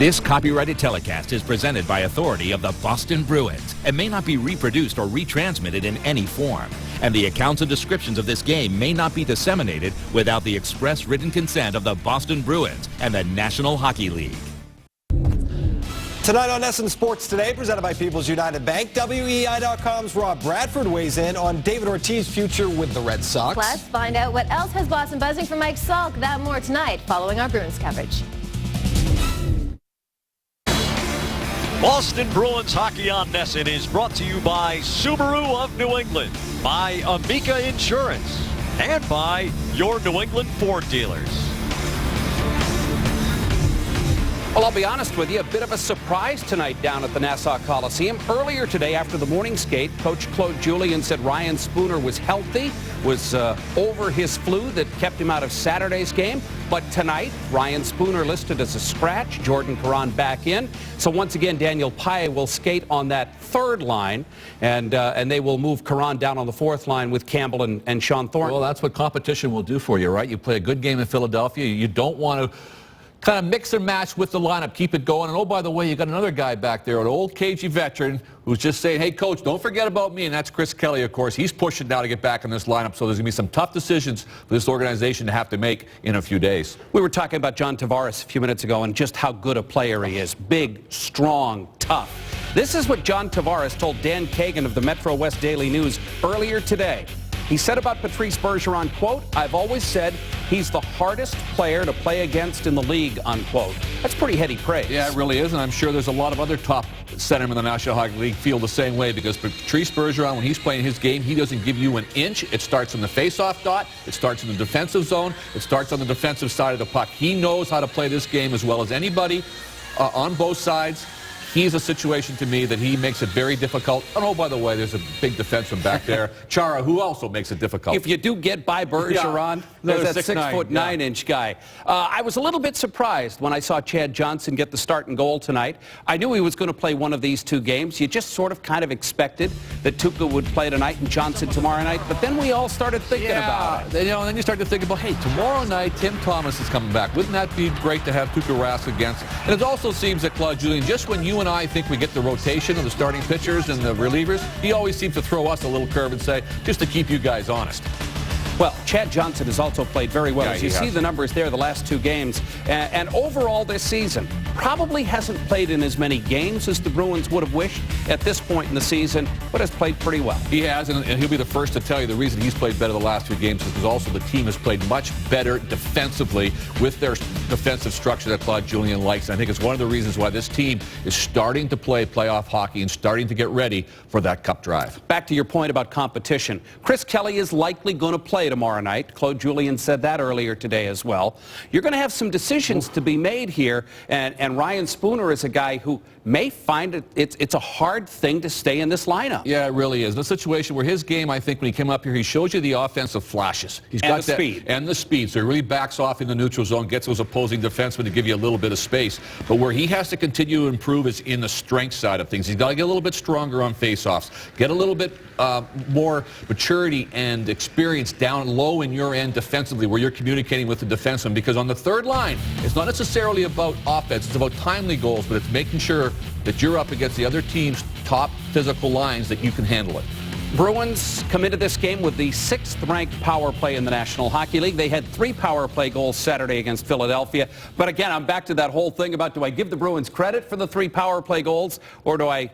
This copyrighted telecast is presented by authority of the Boston Bruins and may not be reproduced or retransmitted in any form. And the accounts and descriptions of this game may not be disseminated without the express written consent of the Boston Bruins and the National Hockey League. Tonight on SN Sports Today, presented by People's United Bank, WEEI.com's Rob Bradford weighs in on David Ortiz's future with the Red Sox. Plus, find out what else has Boston buzzing from Mike Salk. That and more tonight, following our Bruins coverage. Boston Bruins Hockey on NESN is brought to you by Subaru of New England, by Amica Insurance, and by your New England Ford dealers. Well, I'll be honest with you, a bit of a surprise tonight down at the Nassau Coliseum. Earlier today, after the morning skate, Coach Claude Julien said Ryan Spooner was healthy, was over his flu that kept him out of Saturday's game. But tonight, Ryan Spooner listed as a scratch, Jordan Caron back in. So once again, Daniel Paille will skate on that third line, and they will move Caron down on the fourth line with Campbell and Sean Thornton. Well, that's what competition will do for you, right? You play a good game in Philadelphia. You don't want to kind of mix and match with the lineup, keep it going. And oh, by the way, you got another guy back there, an old cagey veteran, who's just saying, hey, coach, don't forget about me. And that's Chris Kelly, of course. He's pushing now to get back in this lineup. So there's going to be some tough decisions for this organization to have to make in a few days. We were talking about John Tavares a few minutes ago and just how good a player he is. Big, strong, tough. This is what John Tavares told Dan Kagan of the Metro West Daily News earlier today. He said about Patrice Bergeron, quote, I've always said he's the hardest player to play against in the league, unquote. That's pretty heady praise. Yeah, it really is, and I'm sure there's a lot of other top centermen in the National Hockey League feel the same way, because Patrice Bergeron, when he's playing his game, he doesn't give you an inch. It starts in the face-off dot. It starts in the defensive zone. It starts on the defensive side of the puck. He knows how to play this game as well as anybody on both sides. He's a situation to me that he makes it very difficult. And oh, by the way, there's a big defenseman back there, Chara, who also makes it difficult. If you do get by Bergeron, there's that 6'9" guy. I was a little bit surprised when I saw Chad Johnson get the start and goal tonight. I knew he was going to play one of these two games. You just sort of kind of expected that Tuukka would play tonight and Johnson tomorrow night. But then we all started thinking about it. You know, and then you start to think about, hey, tomorrow night Tim Thomas is coming back. Wouldn't that be great to have Tuukka Rask against? And it also seems that Claude Julien, just when you and I think we get the rotation of the starting pitchers and the relievers, he always seems to throw us a little curve and say, just to keep you guys honest. Well, Chad Johnson has also played very well. As you see the numbers there the last two games. And overall this season, probably hasn't played in as many games as the Bruins would have wished at this point in the season, but has played pretty well. He has, and he'll be the first to tell you the reason he's played better the last few games is because also the team has played much better defensively with their defensive structure that Claude Julien likes. And I think it's one of the reasons why this team is starting to play playoff hockey and starting to get ready for that cup drive. Back to your point about competition. Chris Kelly is likely going to play tomorrow night. Claude Julien said that earlier today as well. You're going to have some decisions to be made here, and Ryan Spooner is a guy who may find it's a hard thing to stay in this lineup. Yeah, it really is. The situation where his game, I think, when he came up here, he shows you the offensive flashes. He's got the speed. And the speed. So he really backs off in the neutral zone, gets those opposing defensemen to give you a little bit of space. But where he has to continue to improve is in the strength side of things. He's got to get a little bit stronger on faceoffs, get a little bit more maturity and experience down low in your end defensively where you're communicating with the defenseman, because on the third line, it's not necessarily about offense. It's about timely goals, but it's making sure that you're up against the other team's top physical lines that you can handle it. Bruins come into this game with the 6th-ranked power play in the National Hockey League. They had 3 power play goals Saturday against Philadelphia. But again, I'm back to that whole thing about, do I give the Bruins credit for the 3 power play goals, or do I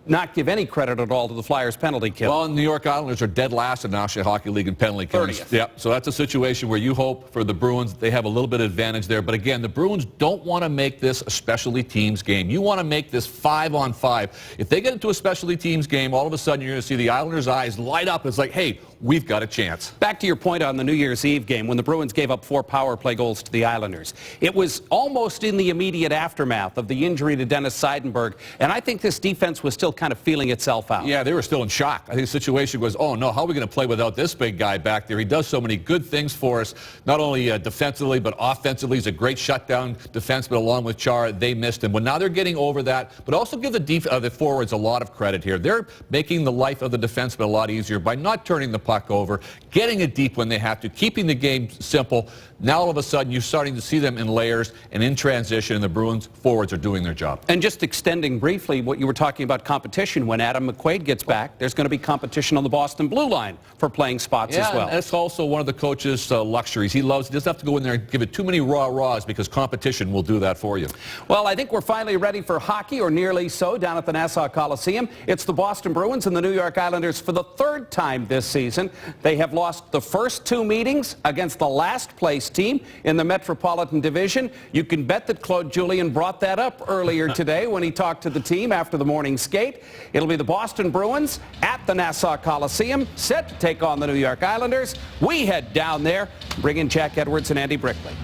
not give any credit at all to the Flyers' penalty kill? Well, the New York Islanders are dead last in the National Hockey League in penalty kills. Yep. So that's a situation where you hope for the Bruins they have a little bit of advantage there. But again, the Bruins don't want to make this a specialty teams game. You want to make this 5-on-5. If they get into a specialty teams game, all of a sudden you're going to see the Islanders' eyes light up. It's like, hey, we've got a chance. Back to your point on the New Year's Eve game when the Bruins gave up 4 power play goals to the Islanders. It was almost in the immediate aftermath of the injury to Dennis Seidenberg, and I think this defense was still kind of feeling itself out. Yeah, they were still in shock. I think the situation was, oh no, how are we going to play without this big guy back there? He does so many good things for us, not only defensively, but offensively. He's a great shutdown defenseman along with Chara. They missed him. But now they're getting over that, but also give the forwards a lot of credit here. They're making the life of the defenseman a lot easier by not turning the puck over, getting it deep when they have to, keeping the game simple. Now all of a sudden you're starting to see them in layers and in transition, and the Bruins forwards are doing their job. And just extending briefly what you were talking about competition, when Adam McQuaid gets back, there's going to be competition on the Boston blue line for playing spots as well. And that's also one of the coach's luxuries. He doesn't have to go in there and give it too many raws because competition will do that for you. Well, I think we're finally ready for hockey, or nearly so, down at the Nassau Coliseum. It's the Boston Bruins and the New York Islanders for the third time this season. They have lost the first two meetings against the last place team in the Metropolitan Division. You can bet that Claude Julien brought that up earlier today when he talked to the team after the morning skate. It'll be the Boston Bruins at the Nassau Coliseum, set to take on the New York Islanders. We head down there, bring in Jack Edwards and Andy Brickley.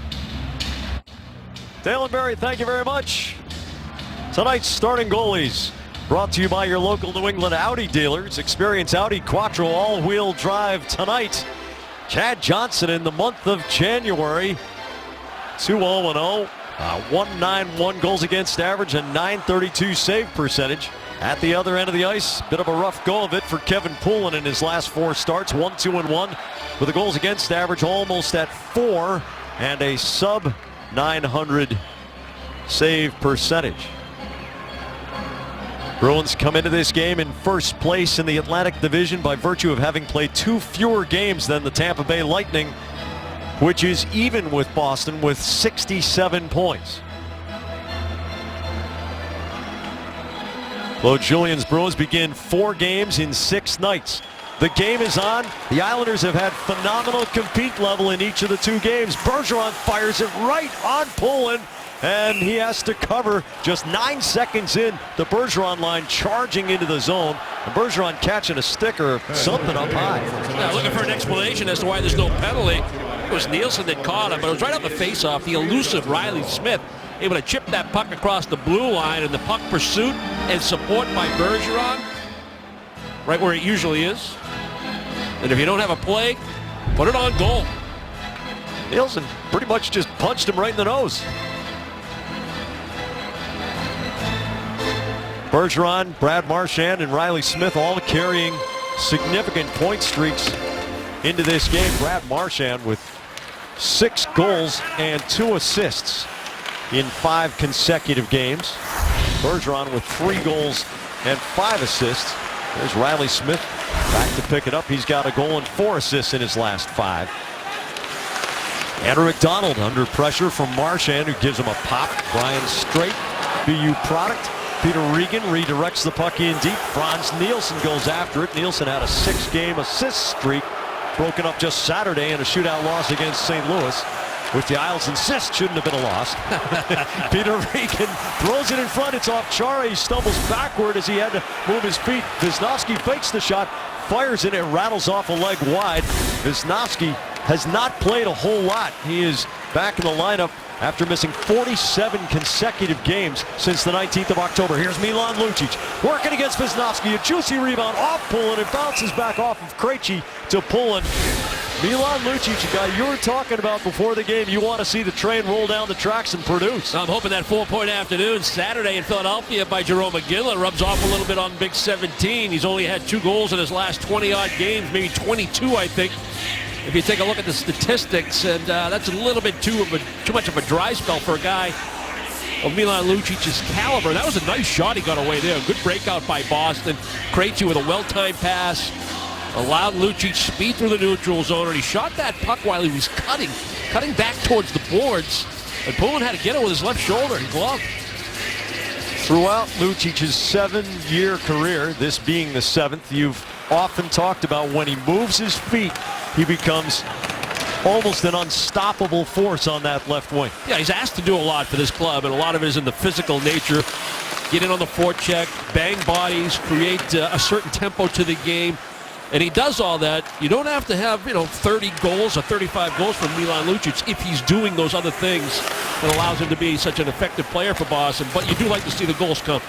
Dale and Barry, thank you very much. Tonight's starting goalies brought to you by your local New England Audi dealers. Experience Audi Quattro all-wheel drive tonight. Chad Johnson in the month of January, 2-0-0, 191 goals against average and 932 save percentage. At the other end of the ice, bit of a rough go of it for Kevin Poulin in his last 4 starts, 1-2-1, with the goals against average almost at 4 and a sub 900 save percentage. Bruins come into this game in first place in the Atlantic Division by virtue of having played 2 fewer games than the Tampa Bay Lightning, which is even with Boston with 67 points. Claude Julien's Bruins begin 4 games in 6 nights. The game is on. The Islanders have had phenomenal compete level in each of the 2 games. Bergeron fires it right on Poulin, and he has to cover just 9 seconds in. The Bergeron line charging into the zone. And Bergeron catching a stick or something up high. Now looking for an explanation as to why there's no penalty. It was Nielsen that caught him, but it was right on the face-off. The elusive Riley Smith able to chip that puck across the blue line, and the puck pursuit and support by Bergeron right where it usually is. And if you don't have a play, put it on goal. Nielsen pretty much just punched him right in the nose. Bergeron, Brad Marchand, and Riley Smith all carrying significant point streaks into this game. Brad Marchand with 6 goals and 2 assists in 5 consecutive games. Bergeron with 3 goals and 5 assists. There's Riley Smith back to pick it up. He's got a goal and 4 assists in his last 5. Andrew McDonald under pressure from Marchand, who gives him a pop. Brian Straight, BU product. Peter Regan redirects the puck in deep. Franz Nielsen goes after it. Nielsen had a 6-game assist streak broken up just Saturday in a shootout loss against St. Louis, which the Isles insist shouldn't have been a loss. Peter Regan throws it in front. It's off Chara. He stumbles backward as he had to move his feet. Wisnowski fakes the shot, fires it, it rattles off a leg wide. Wisnowski has not played a whole lot. He is back in the lineup after missing 47 consecutive games since the 19th of October. Here's Milan Lucic working against Wisnowski. A juicy rebound off Poulin. It bounces back off of Krejci to Poulin. Milan Lucic, a guy you were talking about before the game. You want to see the train roll down the tracks and produce. I'm hoping that 4-point afternoon Saturday in Philadelphia by Jerome McGinley rubs off a little bit on Big 17. He's only had 2 goals in his last 20-odd games, maybe 22, I think. If you take a look at the statistics, and that's a little bit too much of a dry spell for a guy of Milan Lucic's caliber. That was a nice shot he got away there. Good breakout by Boston. Krejci with a well-timed pass. Allowed Lucic speed through the neutral zone, and he shot that puck while he was cutting back towards the boards. And Poulin had to get it with his left shoulder. He gloved. Throughout Lucic's 7-year career, this being the 7th, you've often talked about when he moves his feet, he becomes almost an unstoppable force on that left wing. Yeah, he's asked to do a lot for this club, and a lot of it is in the physical nature. Get in on the forecheck, bang bodies, create a certain tempo to the game. And he does all that. You don't have to have, 30 goals or 35 goals from Milan Lucic if he's doing those other things that allows him to be such an effective player for Boston. But you do like to see the goals come.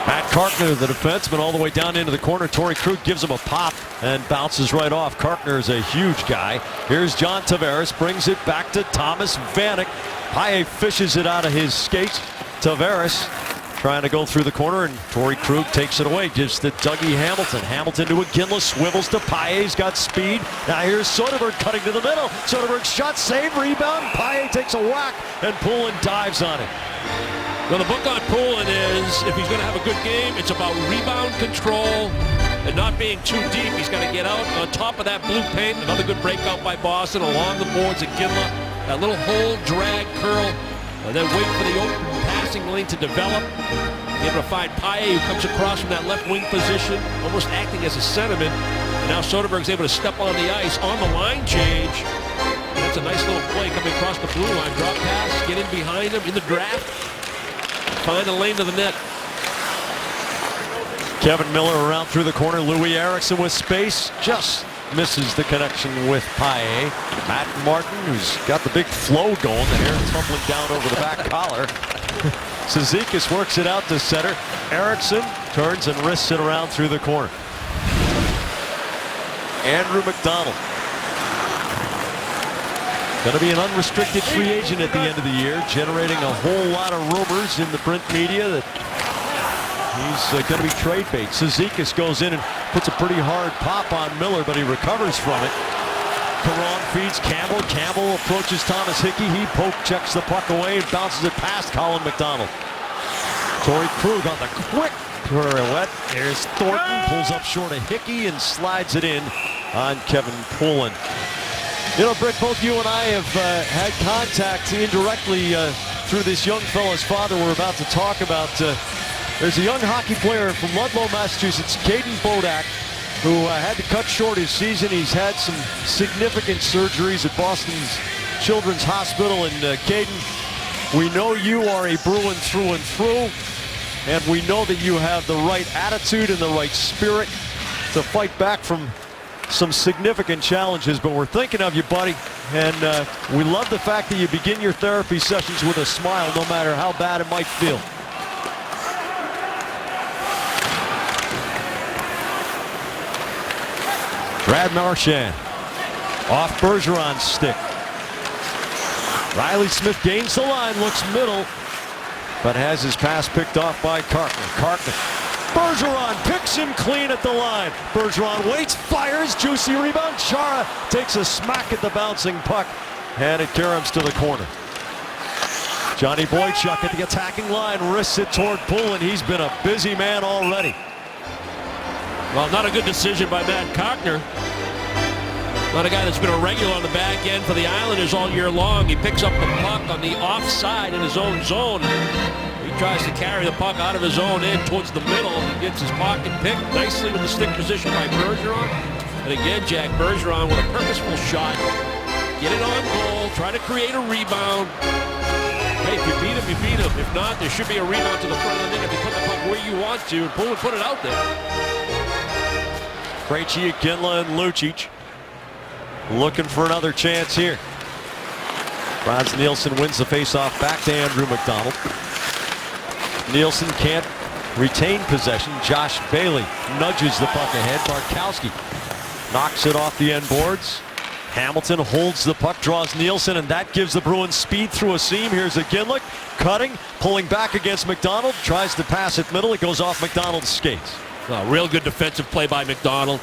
Matt Karkner, the defenseman, all the way down into the corner. Torrey Krug gives him a pop and bounces right off. Karkner is a huge guy. Here's John Tavares, brings it back to Thomas Vanek. Paille fishes it out of his skates. Tavares trying to go through the corner, and Torrey Krug takes it away. Gives to Dougie Hamilton. Hamilton to Iginla, swivels to Paille. He's got speed. Now here's Soderberg cutting to the middle. Soderberg shot, save, rebound. Paille takes a whack, and Poulin dives on it. Well, the book on Poulin is if he's going to have a good game, it's about rebound control and not being too deep. He's got to get out on top of that blue paint. Another good breakout by Boston along the boards. Iginla, that little hole, drag, curl, and then wait for the open passing lane to develop. Able to find Paille, who comes across from that left wing position, almost acting as a centerman. And now Soderberg's able to step on the ice on the line change. And that's a nice little play coming across the blue line. Drop pass, get in behind him in the draft. Find a lane to the net. Kevin Miller around through the corner. Louis Eriksson with space. Just misses the connection with Paille. Matt Martin, who's got the big flow going. The hair tumbling down over the back collar. Cizikas works it out to center. Eriksson turns and wrists it around through the corner. Andrew McDonald. Going to be an unrestricted free agent at the end of the year, generating a whole lot of rumors in the print media that he's going to be trade bait. Cizikas goes in and puts a pretty hard pop on Miller, but he recovers from it. Caron feeds Campbell. Campbell approaches Thomas Hickey. He poke checks the puck away and bounces it past Colin McDonald. Torrey Krug on the quick pirouette. There's Thornton, pulls up short of Hickey and slides it in on Kevin Poulin. You know, Brick, both you and I have had contact indirectly through this young fella's father we're about to talk about. There's a young hockey player from Ludlow, Massachusetts, Caden Bodak, who had to cut short his season. He's had some significant surgeries at Boston's Children's Hospital. And Caden, we know you are a Bruin through and through, and we know that you have the right attitude and the right spirit to fight back from some significant challenges, but we're thinking of you, buddy, and we love the fact that you begin your therapy sessions with a smile no matter how bad it might feel. Brad Marchand off Bergeron's stick. Riley Smith gains the line, looks middle, but has his pass picked off by Carkner. Carkner. Bergeron picks him clean at the line. Bergeron waits, fires, juicy rebound. Chara takes a smack at the bouncing puck, and it caroms to the corner. Johnny Boychuk at the attacking line, wrists it toward Poulin. He's been a busy man already. Well, not a good decision by Matt Carkner. Not a guy that's been a regular on the back end for the Islanders all year long. He picks up the puck on the offside in his own zone. He tries to carry the puck out of his own end towards the middle. He gets his pocket picked nicely with the stick position by Bergeron. And again, Jack Bergeron with a purposeful shot. Get it on goal, try to create a rebound. Hey, if you beat him, you beat him. If not, there should be a rebound to the front of the net if you put the puck where you want to. And Poulin put it out there. Krejci, Iginla, and Lucic looking for another chance here. Franz Nielsen wins the faceoff back to Andrew McDonald. Nielsen can't retain possession. Josh Bailey nudges the puck ahead. Bartkowski knocks it off the end boards. Hamilton holds the puck, draws Nielsen, and that gives the Bruins speed through a seam. Here's Iginla cutting, pulling back against McDonald. Tries to pass it middle. It goes off McDonald's skates. Oh, real good defensive play by McDonald.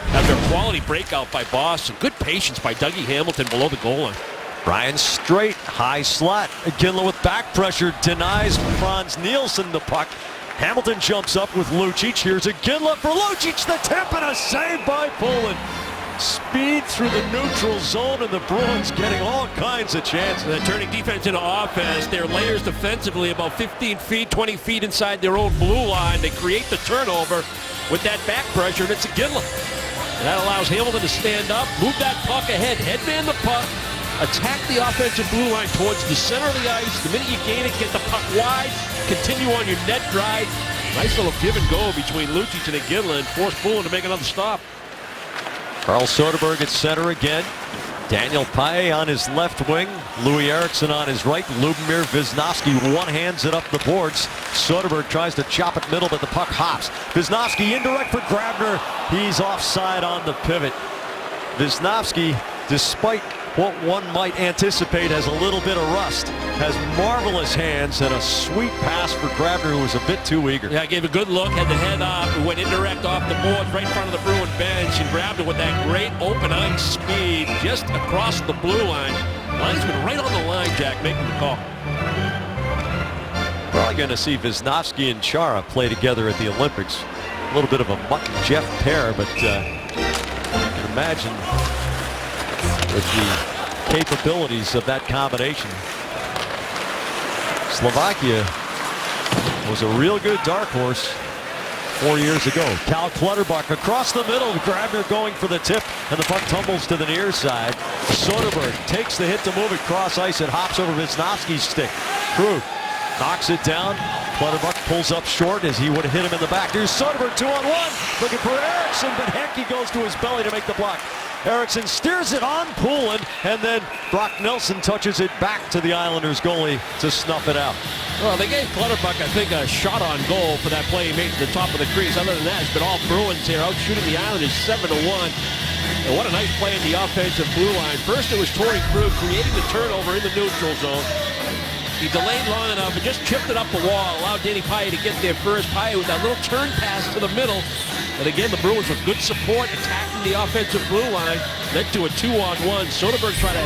After a quality breakout by Boston. Good patience by Dougie Hamilton below the goal line. Ryan Straight, high slot. Iginla with back pressure, denies Franz Nielsen the puck. Hamilton jumps up with Lucic. Here's Iginla for Lucic, the tip, and a save by Poulin. Speed through the neutral zone, and the Bruins getting all kinds of chances. They're turning defense into offense. Their layers defensively about 15 feet, 20 feet inside their own blue line. They create the turnover with that back pressure, and it's Iginla. And that allows Hamilton to stand up, move that puck ahead, headman the puck, attack the offensive blue line towards the center of the ice. The minute you gain it, get the puck wide, continue on your net drive. Nice little give and go between Lucic and Iginla and force Poulin to make another stop. Carl Soderberg at center again. Daniel Paille on his left wing. Louis Eriksson on his right. Lubomir Wisnowski one-hands it up the boards. Soderberg tries to chop it middle, but the puck hops. Wisnowski indirect for Grabner. He's offside on the pivot. Wisnowski, despite what one might anticipate as a little bit of rust. Has marvelous hands and a sweet pass for Grabner, who was a bit too eager. Yeah, gave a good look, had the head up, went indirect off the boards right in front of the Bruin bench and grabbed it with that great open ice speed just across the blue line. Linesman right on the line, Jack, making the call. Probably going to see Wisniewski and Chara play together at the Olympics. A little bit of a Mutt and Jeff pair, but you can imagine with the capabilities of that combination. Slovakia was a real good dark horse 4 years ago. Cal Clutterbuck across the middle. Grabner going for the tip, and the puck tumbles to the near side. Soderberg takes the hit to move it cross ice. It hops over Wisniewski's stick. Krug knocks it down. Clutterbuck pulls up short as he would have hit him in the back. Here's Soderberg 2-on-1. Looking for Eriksson, but Henke goes to his belly to make the block. Eriksson steers it on Poulin, and then Brock Nelson touches it back to the Islanders goalie to snuff it out. Well, they gave Clutterbuck, I think, a shot on goal for that play he made to the top of the crease. Other than that, it's been all Bruins here, out shooting the Islanders 7-1. And what a nice play in the offensive blue line. First, it was Torrey Krug creating the turnover in the neutral zone. He delayed long enough and just chipped it up the wall, allowed Danny Pye to get there first. Pye with that little turn pass to the middle. And again, the Bruins with good support attacking the offensive blue line. Led to a 2-on-1. Soderberg tried to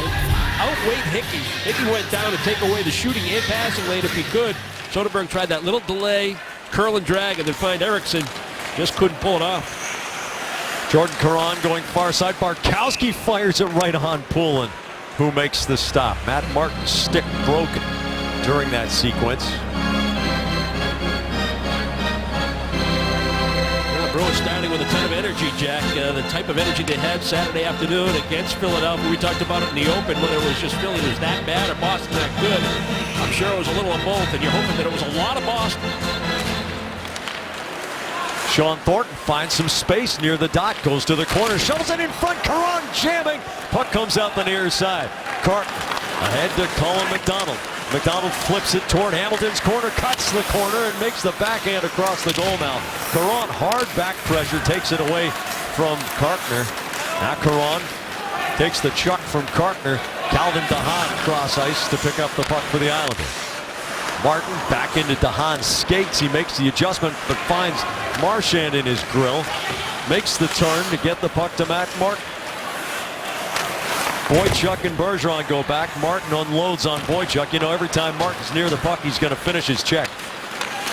outweight Hickey. Hickey went down to take away the shooting and passing lane if he could. Soderberg tried that little delay, curl and drag, and then find Eriksson. Just couldn't pull it off. Jordan Caron going far side. Barkowski fires it right on Poulin, who makes the stop. Matt Martin's stick broken during that sequence. Bruins starting with a ton of energy, Jack. The type of energy they had Saturday afternoon against Philadelphia. We talked about it in the open, whether it was just Philly was that bad or Boston that good. I'm sure it was a little of both, and you're hoping that it was a lot of Boston. Sean Thornton finds some space near the dot, goes to the corner, shovels it in front. Caron jamming. Puck comes out the near side. Carton ahead to Colin McDonald. McDonald flips it toward Hamilton's corner, cuts the corner, and makes the backhand across the goal mouth. Caron, hard back pressure, takes it away from Kartner. Now Caron takes the chuck from Kartner. Calvin DeHaan cross ice to pick up the puck for the Islanders. Martin back into DeHaan's skates. He makes the adjustment, but finds Marchand in his grill. Makes the turn to get the puck to Matt Martin. Boychuk and Bergeron go back. Martin unloads on Boychuk. You know, every time Martin's near the puck, he's going to finish his check.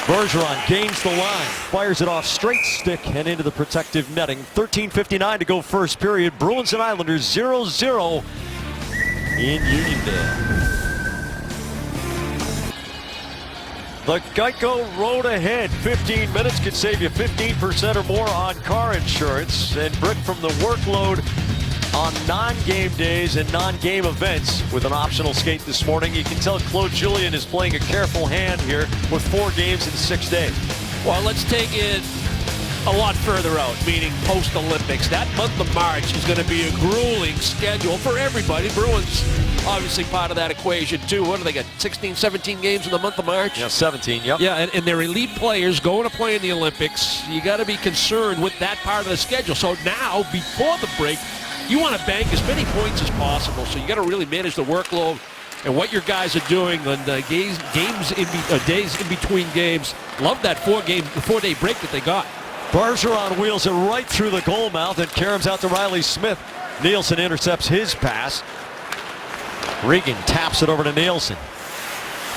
Bergeron gains the line, fires it off straight stick and into the protective netting. 13:59 to go first period. Bruins and Islanders 0-0 in Uniondale. The Geico Road Ahead 15 minutes could save you 15% or more on car insurance, and Brick from the workload on non-game days and non-game events with an optional skate this morning. You can tell Claude Julien is playing a careful hand here with 4 games in 6 days. Well, let's take it a lot further out, meaning post-Olympics. That month of March is going to be a grueling schedule for everybody. Bruins obviously part of that equation too. What do they got, 16, 17 games in the month of March? Yeah, 17, yep. Yeah, and they're elite players going to play in the Olympics. You got to be concerned with that part of the schedule. So now, before the break, you want to bank as many points as possible. So you got to really manage the workload and what your guys are doing on days in between games. Love that 4-day break that they got. Bergeron wheels it right through the goal mouth and caroms out to Riley Smith. Nielsen intercepts his pass. Regan taps it over to Nielsen.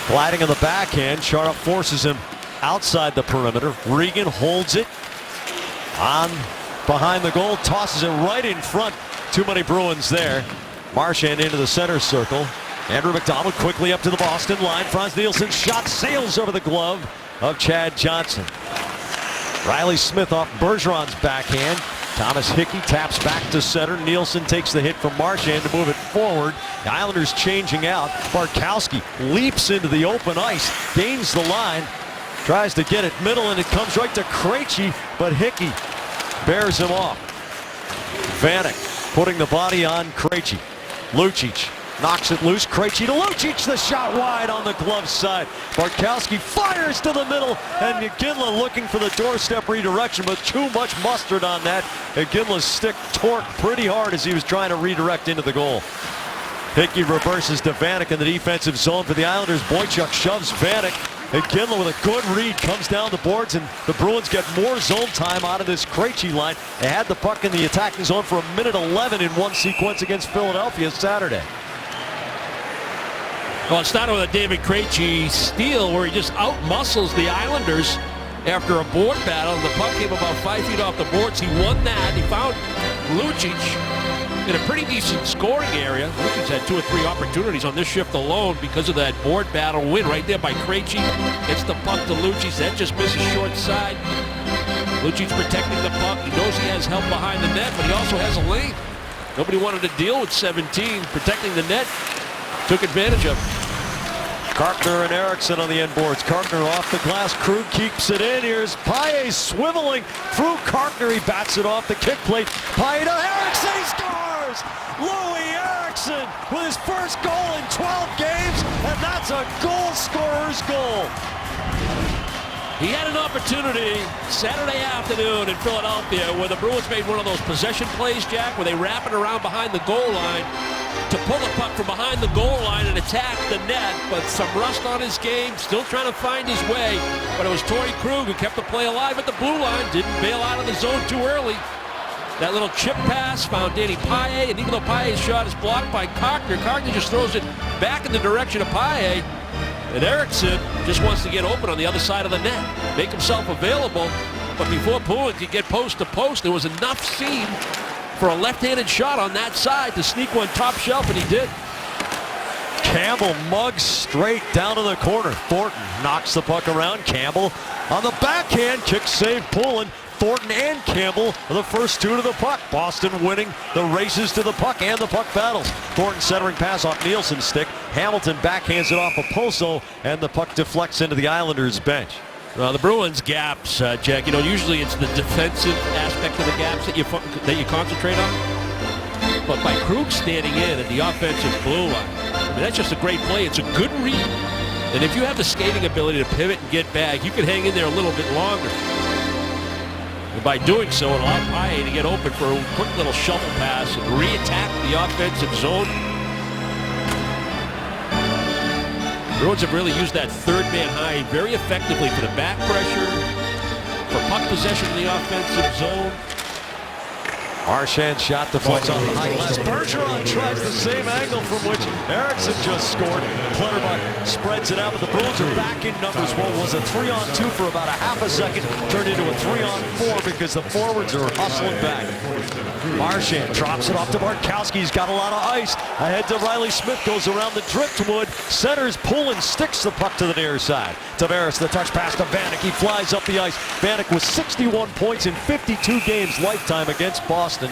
Gliding on the backhand. Chara forces him outside the perimeter. Regan holds it on behind the goal, tosses it right in front. Too many Bruins there. Marchand into the center circle. Andrew McDonald quickly up to the Boston line. Franz Nielsen's shot sails over the glove of Chad Johnson. Riley Smith off Bergeron's backhand. Thomas Hickey taps back to center. Nielsen takes the hit from Marchand to move it forward. The Islanders changing out. Barkowski leaps into the open ice, gains the line, tries to get it middle, and it comes right to Krejci, but Hickey bears him off. Vanek putting the body on Krejci. Lucic knocks it loose. Krejci to Lucic. The shot wide on the glove side. Barkowski fires to the middle, and Iginla looking for the doorstep redirection, but too much mustard on that. Iginla's stick torqued pretty hard as he was trying to redirect into the goal. Hickey reverses to Vanek in the defensive zone for the Islanders. Boychuk shoves Vanek. And Ginla with a good read comes down the boards, and the Bruins get more zone time out of this Krejci line. They had the puck in the attacking zone for 1:11 in one sequence against Philadelphia Saturday. Well, it started with a David Krejci steal where he just out-muscles the Islanders after a board battle. The puck came about 5 feet off the boards. He won that. He found Lucic in a pretty decent scoring area. Lucic had 2 or 3 opportunities on this shift alone because of that board battle win right there by Krejci. Gets the puck to Lucic. That just misses short side. Lucic protecting the puck. He knows he has help behind the net, but he also has a lane. Nobody wanted to deal with 17. Protecting the net. Took advantage of it. Karkner and Eriksson on the end boards. Karkner off the glass. Krug keeps it in. Here's Paille swiveling through Karkner. He bats it off the kick plate. Paille to Eriksson. He scores! Louis Eriksson with his first goal in 12 games, and that's a goal scorer's goal. He had an opportunity Saturday afternoon in Philadelphia where the Bruins made one of those possession plays, Jack, where they wrap it around behind the goal line to pull the puck from behind the goal line and attack the net, but some rust on his game, still trying to find his way. But it was Torrey Krug who kept the play alive at the blue line, didn't bail out of the zone too early. That little chip pass found Danny Paille, and even though Paille's shot is blocked by Karkner, Karkner just throws it back in the direction of Paille. And Eriksson just wants to get open on the other side of the net, make himself available. But before Poulin could get post to post, there was enough seam for a left-handed shot on that side to sneak one top shelf, and he did. Campbell mugs straight down to the corner. Thornton knocks the puck around. Campbell on the backhand, kick save Poulin. Thornton and Campbell are the first 2 to the puck. Boston winning the races to the puck and the puck battles. Thornton centering pass off Nielsen's stick. Hamilton backhands it off of Poso, and the puck deflects into the Islanders' bench. Well, the Bruins' gaps, Jack, you know, usually it's the defensive aspect of the gaps that you concentrate on. But by Krug standing in at the offensive blue line, I mean, that's just a great play. It's a good read. And if you have the skating ability to pivot and get back, you can hang in there a little bit longer. And by doing so, it allowed Paille to get open for a quick little shovel pass and re-attack the offensive zone. Bruins have really used that third man high very effectively for the back pressure, for puck possession in the offensive zone. Marchand shot deflects on the high glass. Bergeron tries the same angle from which Eriksson just scored. Clutterbuck spreads it out, but the Bruins are back in numbers. What was a 3-on-2 for about a half a second, turned into a 3-on-4 because the forwards are hustling back. Marchand drops it off to Bartkowski. He's got a lot of ice. Ahead to Riley Smith, goes around the driftwood. Centers, Poulin sticks the puck to the near side. Tavares, the touch pass to Vanek. He flies up the ice. Vanek with 61 points in 52 games lifetime against Boston.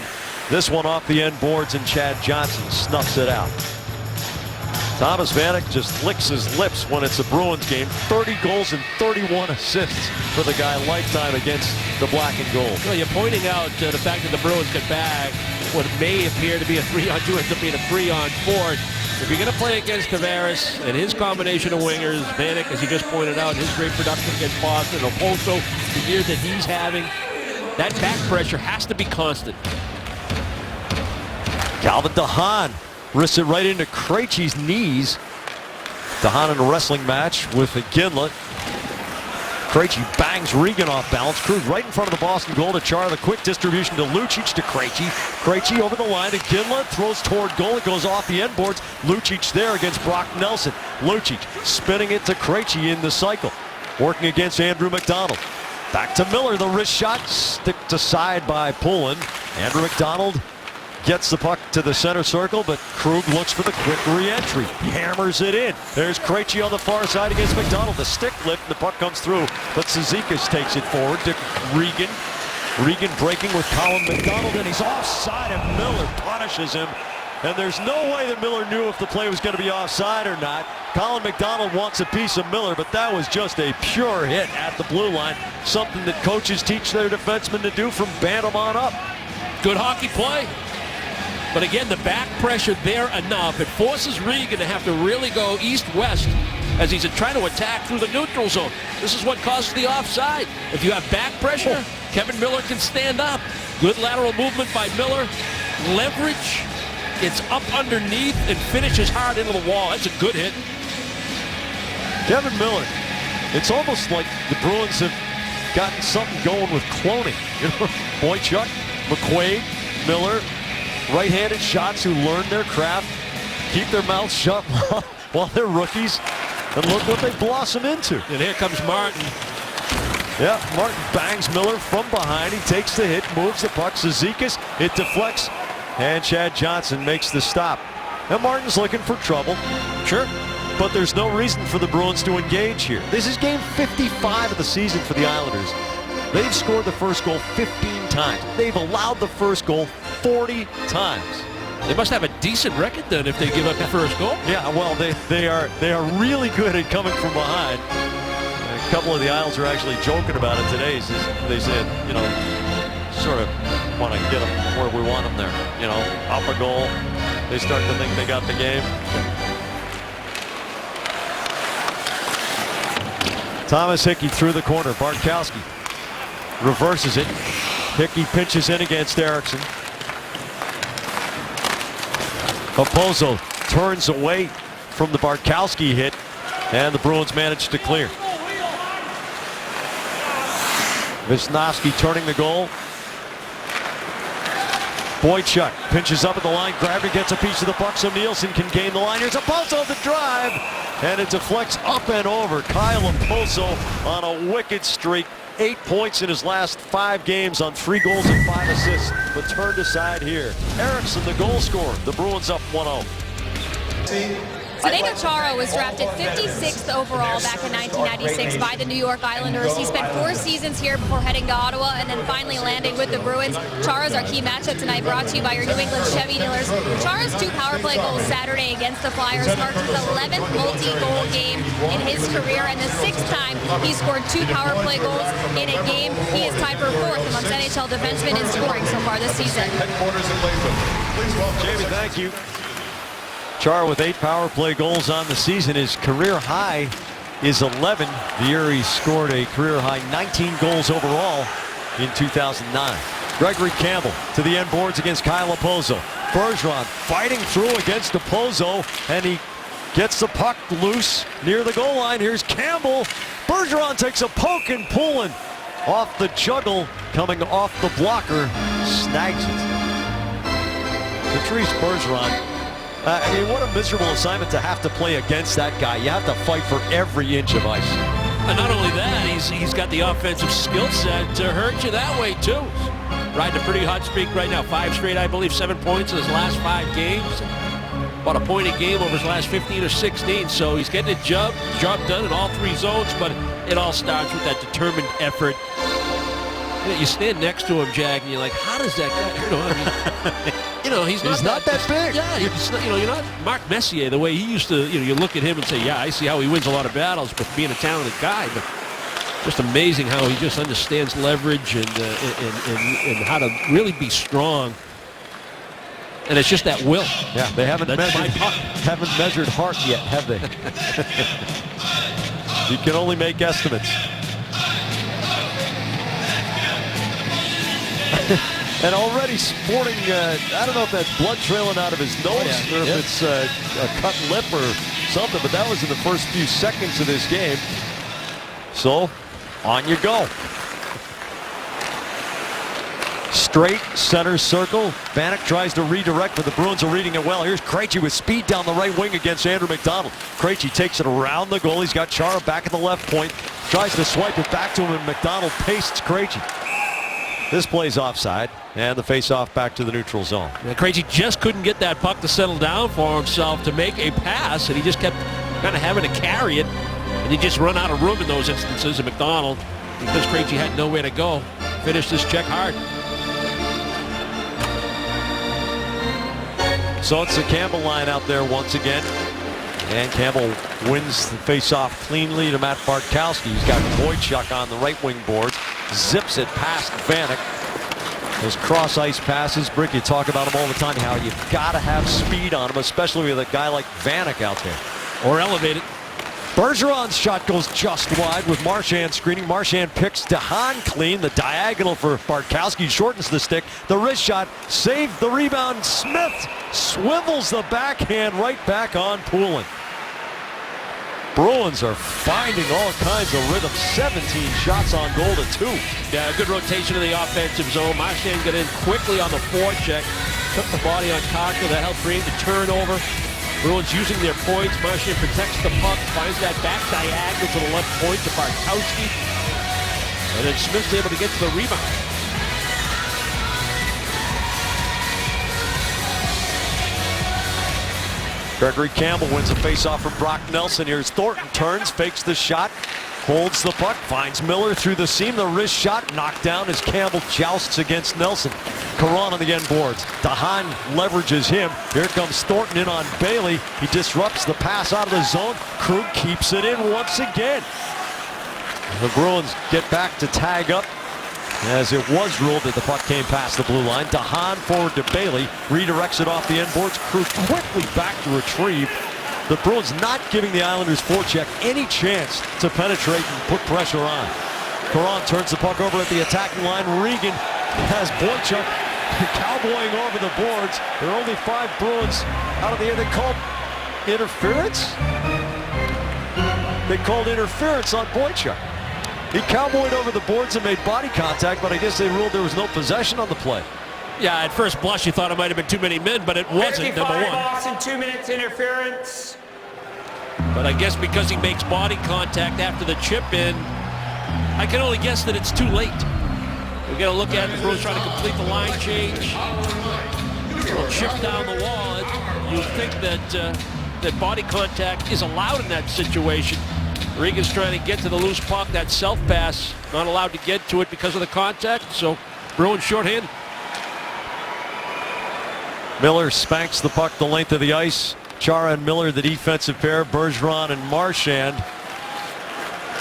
This one off the end boards, and Chad Johnson snuffs it out. Thomas Vanek just licks his lips when it's a Bruins game. 30 goals and 31 assists for the guy lifetime against the black and gold. Well, you're pointing out the fact that the Bruins get back what may appear to be a 3-on-2 ends up being a 3-on-4. If you're going to play against Tavares and his combination of wingers, Vanek, as you just pointed out, his great production against Boston, Oposo, the year that he's having, that back pressure has to be constant. Calvin DeHaan wrists it right into Krejci's knees. DeHaan in a wrestling match with Ginla. Krejci bangs Regan off balance. Krug right in front of the Boston goal to Char. The quick distribution to Lucic to Krejci. Krejci over the line to Ginla. Throws toward goal. It goes off the end boards. Lucic there against Brock Nelson. Lucic spinning it to Krejci in the cycle. Working against Andrew McDonald. Back to Miller. The wrist shot sticked aside by Poulin. Andrew McDonald gets the puck to the center circle, but Krug looks for the quick re-entry. Hammers it in. There's Krejci on the far side against McDonald. The stick lift, and the puck comes through, but Cizikas takes it forward to Regan. Regan breaking with Colin McDonald, and he's offside, and Miller punishes him. And there's no way that Miller knew if the play was going to be offside or not. Colin McDonald wants a piece of Miller, but that was just a pure hit at the blue line. Something that coaches teach their defensemen to do from bantam on up. Good hockey play. But again, the back pressure there enough. It forces Regan to have to really go east-west as he's trying to attack through the neutral zone. This is what causes the offside. If you have back pressure, Kevin Miller can stand up. Good lateral movement by Miller. Leverage It's up underneath and finishes hard into the wall. That's a good hit. Kevin Miller. It's almost like the Bruins have gotten something going with cloning. You know, Boychuk, McQuaid, Miller, right-handed shots who learn their craft, keep their mouths shut while they're rookies, and look what they blossom into. And here comes Martin. Yeah, Martin bangs Miller from behind. He takes the hit, moves the puck. Zizekas, it deflects, and Chad Johnson makes the stop. And Martin's looking for trouble. Sure. But there's no reason for the Bruins to engage here. This is game 55 of the season for the Islanders. They've scored the first goal 15 times. They've allowed the first goal 40 times. They must have a decent record then if they give up the first goal. Yeah, well, they are really good at coming from behind. A couple of the Isles are actually joking about it today. They said, you know, sort of want to get them where we want them there. You know, up a goal. They start to think they got the game. Thomas Hickey through the corner. Bartkowski reverses it. Hickey pinches in against Eriksson. Opozo turns away from the Bartkowski hit, and the Bruins manage to clear. Wisnowski turning the goal. Boychuk pinches up at the line. Grabber gets a piece of the puck, so Nielsen can gain the line. Here's Opozo the drive, and it deflects up and over. Kyle Opozo on a wicked streak. 8 points in his last 5 games on 3 goals and 5 assists, but turned aside here. Eriksson, the goal scorer. The Bruins up 1-0. Zdeno Chara was drafted 56th overall back in 1996 by the New York Islanders. He spent 4 seasons here before heading to Ottawa and then finally landing with the Bruins. Chara's our key matchup tonight, brought to you by your New England Chevy dealers. Chara's 2 power play goals Saturday against the Flyers marked his 11th multi-goal game in his career and the 6th time he scored 2 power play goals in a game. He is tied for 4th amongst NHL defensemen in scoring so far this season. Jamie, thank you. Chara with 8 power play goals on the season. His career high is 11. The year he scored a career high 19 goals overall in 2009. Gregory Campbell to the end boards against Kyle Opozo. Bergeron fighting through against Opozo, and he gets the puck loose near the goal line. Here's Campbell. Bergeron takes a poke and pulling off the juggle, coming off the blocker, snags it. Patrice Bergeron. I mean, what a miserable assignment to have to play against that guy. You have to fight for every inch of ice. And not only that, he's got the offensive skill set to hurt you that way too. Riding a pretty hot streak right now. 5 straight, I believe, 7 points in his last 5 games. About a point a game over his last 15 or 16. So he's getting the job done in all 3 zones, but it all starts with that determined effort. You stand next to him, Jag, and you're like, how does that guy, he's not that big. Yeah, you're not Mark Messier the way he used to, you look at him and say, yeah, I see how he wins a lot of battles, but being a talented guy, but just amazing how he just understands leverage and how to really be strong. And it's just that will. Yeah, they haven't measured heart yet, have they? You can only make estimates. And already sporting, I don't know if that's blood trailing out of his nose or if it's a cut lip or something, but that was in the first few seconds of this game. So, on you go. Straight center circle. Vanek tries to redirect, but the Bruins are reading it well. Here's Krejci with speed down the right wing against Andrew McDonald. Krejci takes it around the goal. He's got Chara back at the left point. Tries to swipe it back to him, and McDonald pastes Krejci. This plays offside, and the face-off back to the neutral zone. Krejci just couldn't get that puck to settle down for himself to make a pass, and he just kept kind of having to carry it, and he just run out of room in those instances. And McDonald, because Krejci had nowhere to go, finished his check hard. So it's the Campbell line out there once again. And Campbell wins the face-off cleanly to Matt Bartkowski. He's got Boychuk on the right wing boards. Zips it past Vanek. Those cross-ice passes, Brick, you talk about them all the time, how you've got to have speed on them, especially with a guy like Vanek out there. Or elevated. Bergeron's shot goes just wide with Marchand screening. Marchand picks DeHaan clean. The diagonal for Bartkowski shortens the stick. The wrist shot saved the rebound. Smith swivels the backhand right back on Poulin. Bruins are finding all kinds of rhythm. 17 shots on goal to 2. Yeah, good rotation in the offensive zone. Marchand got in quickly on the forecheck. Took the body on Carter. That helped create the turnover. Bruins using their points. Marchand protects the puck. Finds that back diagonal to the left point to Bartkowski. And then Smith's able to get to the rebound. Gregory Campbell wins a face-off from Brock Nelson. Here's Thornton, turns, fakes the shot, holds the puck, finds Miller through the seam. The wrist shot knocked down as Campbell jousts against Nelson. Caron on the end boards. DeHaan leverages him. Here comes Thornton in on Bailey. He disrupts the pass out of the zone. Krug keeps it in once again. The Bruins get back to tag up, as it was ruled that the puck came past the blue line. DeHaan forward to Bailey, redirects it off the end boards. Krug quickly back to retrieve. The Bruins not giving the Islanders forecheck any chance to penetrate and put pressure on. Caron turns the puck over at the attacking line. Regan has Boychuk cowboying over the boards. There are only 5 Bruins out of the air. They called interference? They called interference on Boychuk. He cowboyed over the boards and made body contact, but I guess they ruled there was no possession on the play. Yeah, at first blush you thought it might have been too many men, but it wasn't, number one. Boston, 2 minutes interference. But I guess because he makes body contact after the chip in, I can only guess that it's too late. We got to look at it. Bruins trying to complete the line change. Little chip down the wall. You think that that body contact is allowed in that situation. Regan's trying to get to the loose puck. That self pass, not allowed to get to it because of the contact. So Bruins shorthanded. Miller spanks the puck the length of the ice. Chara and Miller, the defensive pair. Bergeron and Marchand,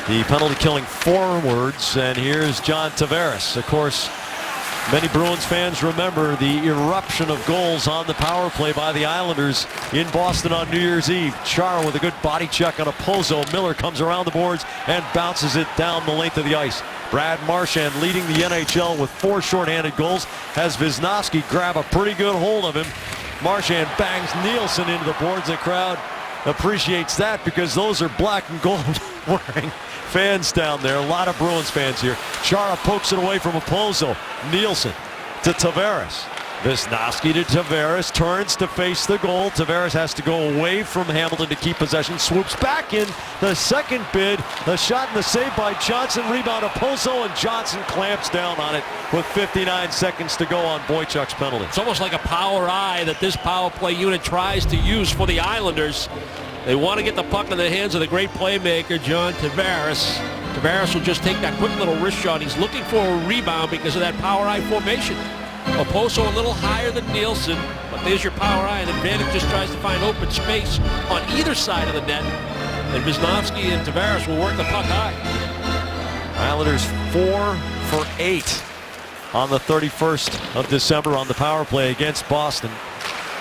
the penalty killing forwards. And here's John Tavares. Of course, many Bruins fans remember the eruption of goals on the power play by the Islanders in Boston on New Year's Eve. Chara with a good body check on a Pozo. Miller comes around the boards and bounces it down the length of the ice. Brad Marchand leading the NHL with 4 shorthanded goals. Has Wisnowski grab a pretty good hold of him. Marchand bangs Nielsen into the boards. The crowd appreciates that because those are black and gold wearing fans down there. A lot of Bruins fans here. Chara pokes it away from a Pozo. Nielsen to Tavares. Wisnowski to Tavares, turns to face the goal. Tavares has to go away from Hamilton to keep possession. Swoops back in the second bid. The shot and the save by Johnson. Rebound of Pozo, and Johnson clamps down on it with 59 seconds to go on Boychuk's penalty. It's almost like a power eye that this power play unit tries to use for the Islanders. They want to get the puck in the hands of the great playmaker, John Tavares. Tavares will just take that quick little wrist shot. He's looking for a rebound because of that power eye formation. Oposo a little higher than Nielsen, but there's your power eye, and Advantage just tries to find open space on either side of the net. And Wisnowski and Tavares will work the puck high. Islanders 4 for 8 on the 31st of December on the power play against Boston.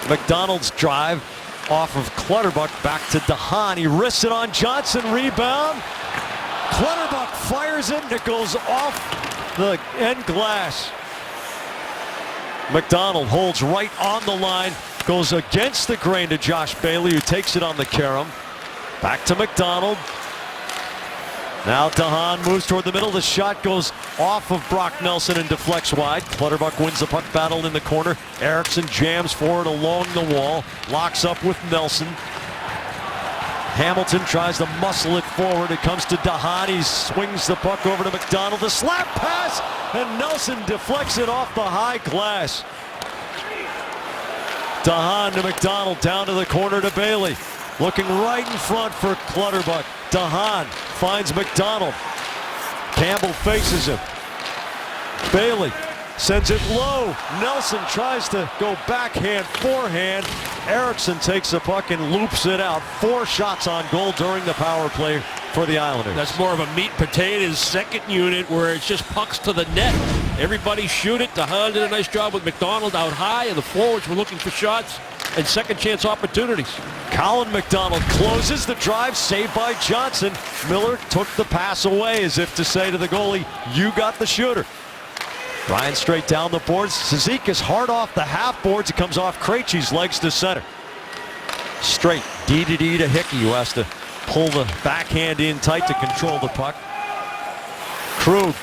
McDonald's drive off of Clutterbuck back to DeHaan. He wrists it on Johnson. Rebound. Clutterbuck fires it, and it goes off the end glass. McDonald holds right on the line, goes against the grain to Josh Bailey, who takes it on the carom. Back to McDonald. Now DeHaan moves toward the middle. The shot goes off of Brock Nelson and deflects wide. Clutterbuck wins the puck battle in the corner. Eriksson jams forward along the wall, locks up with Nelson. Hamilton tries to muscle it forward. It comes to DeHaan. He swings the puck over to McDonald. The slap pass, and Nelson deflects it off the high glass. DeHaan to McDonald, down to the corner to Bailey. Looking right in front for Clutterbuck. DeHaan finds McDonald. Campbell faces him. Bailey sends it low. Nelson tries to go backhand, forehand. Eriksson takes the puck and loops it out. 4 shots on goal during the power play for the Islanders. That's more of a meat potatoes second unit where it's just pucks to the net. Everybody shoot it. DeHaan did a nice job with McDonald out high, and the forwards were looking for shots. and second chance opportunities. Colin McDonald closes the drive, saved by Johnson. Miller took the pass away as if to say to the goalie, you got the shooter. Ryan straight down the boards. Cizikas hard off the half boards. It comes off Krejci's legs to center. Straight D to Hickey, who has to pull the backhand in tight to control the puck. Krug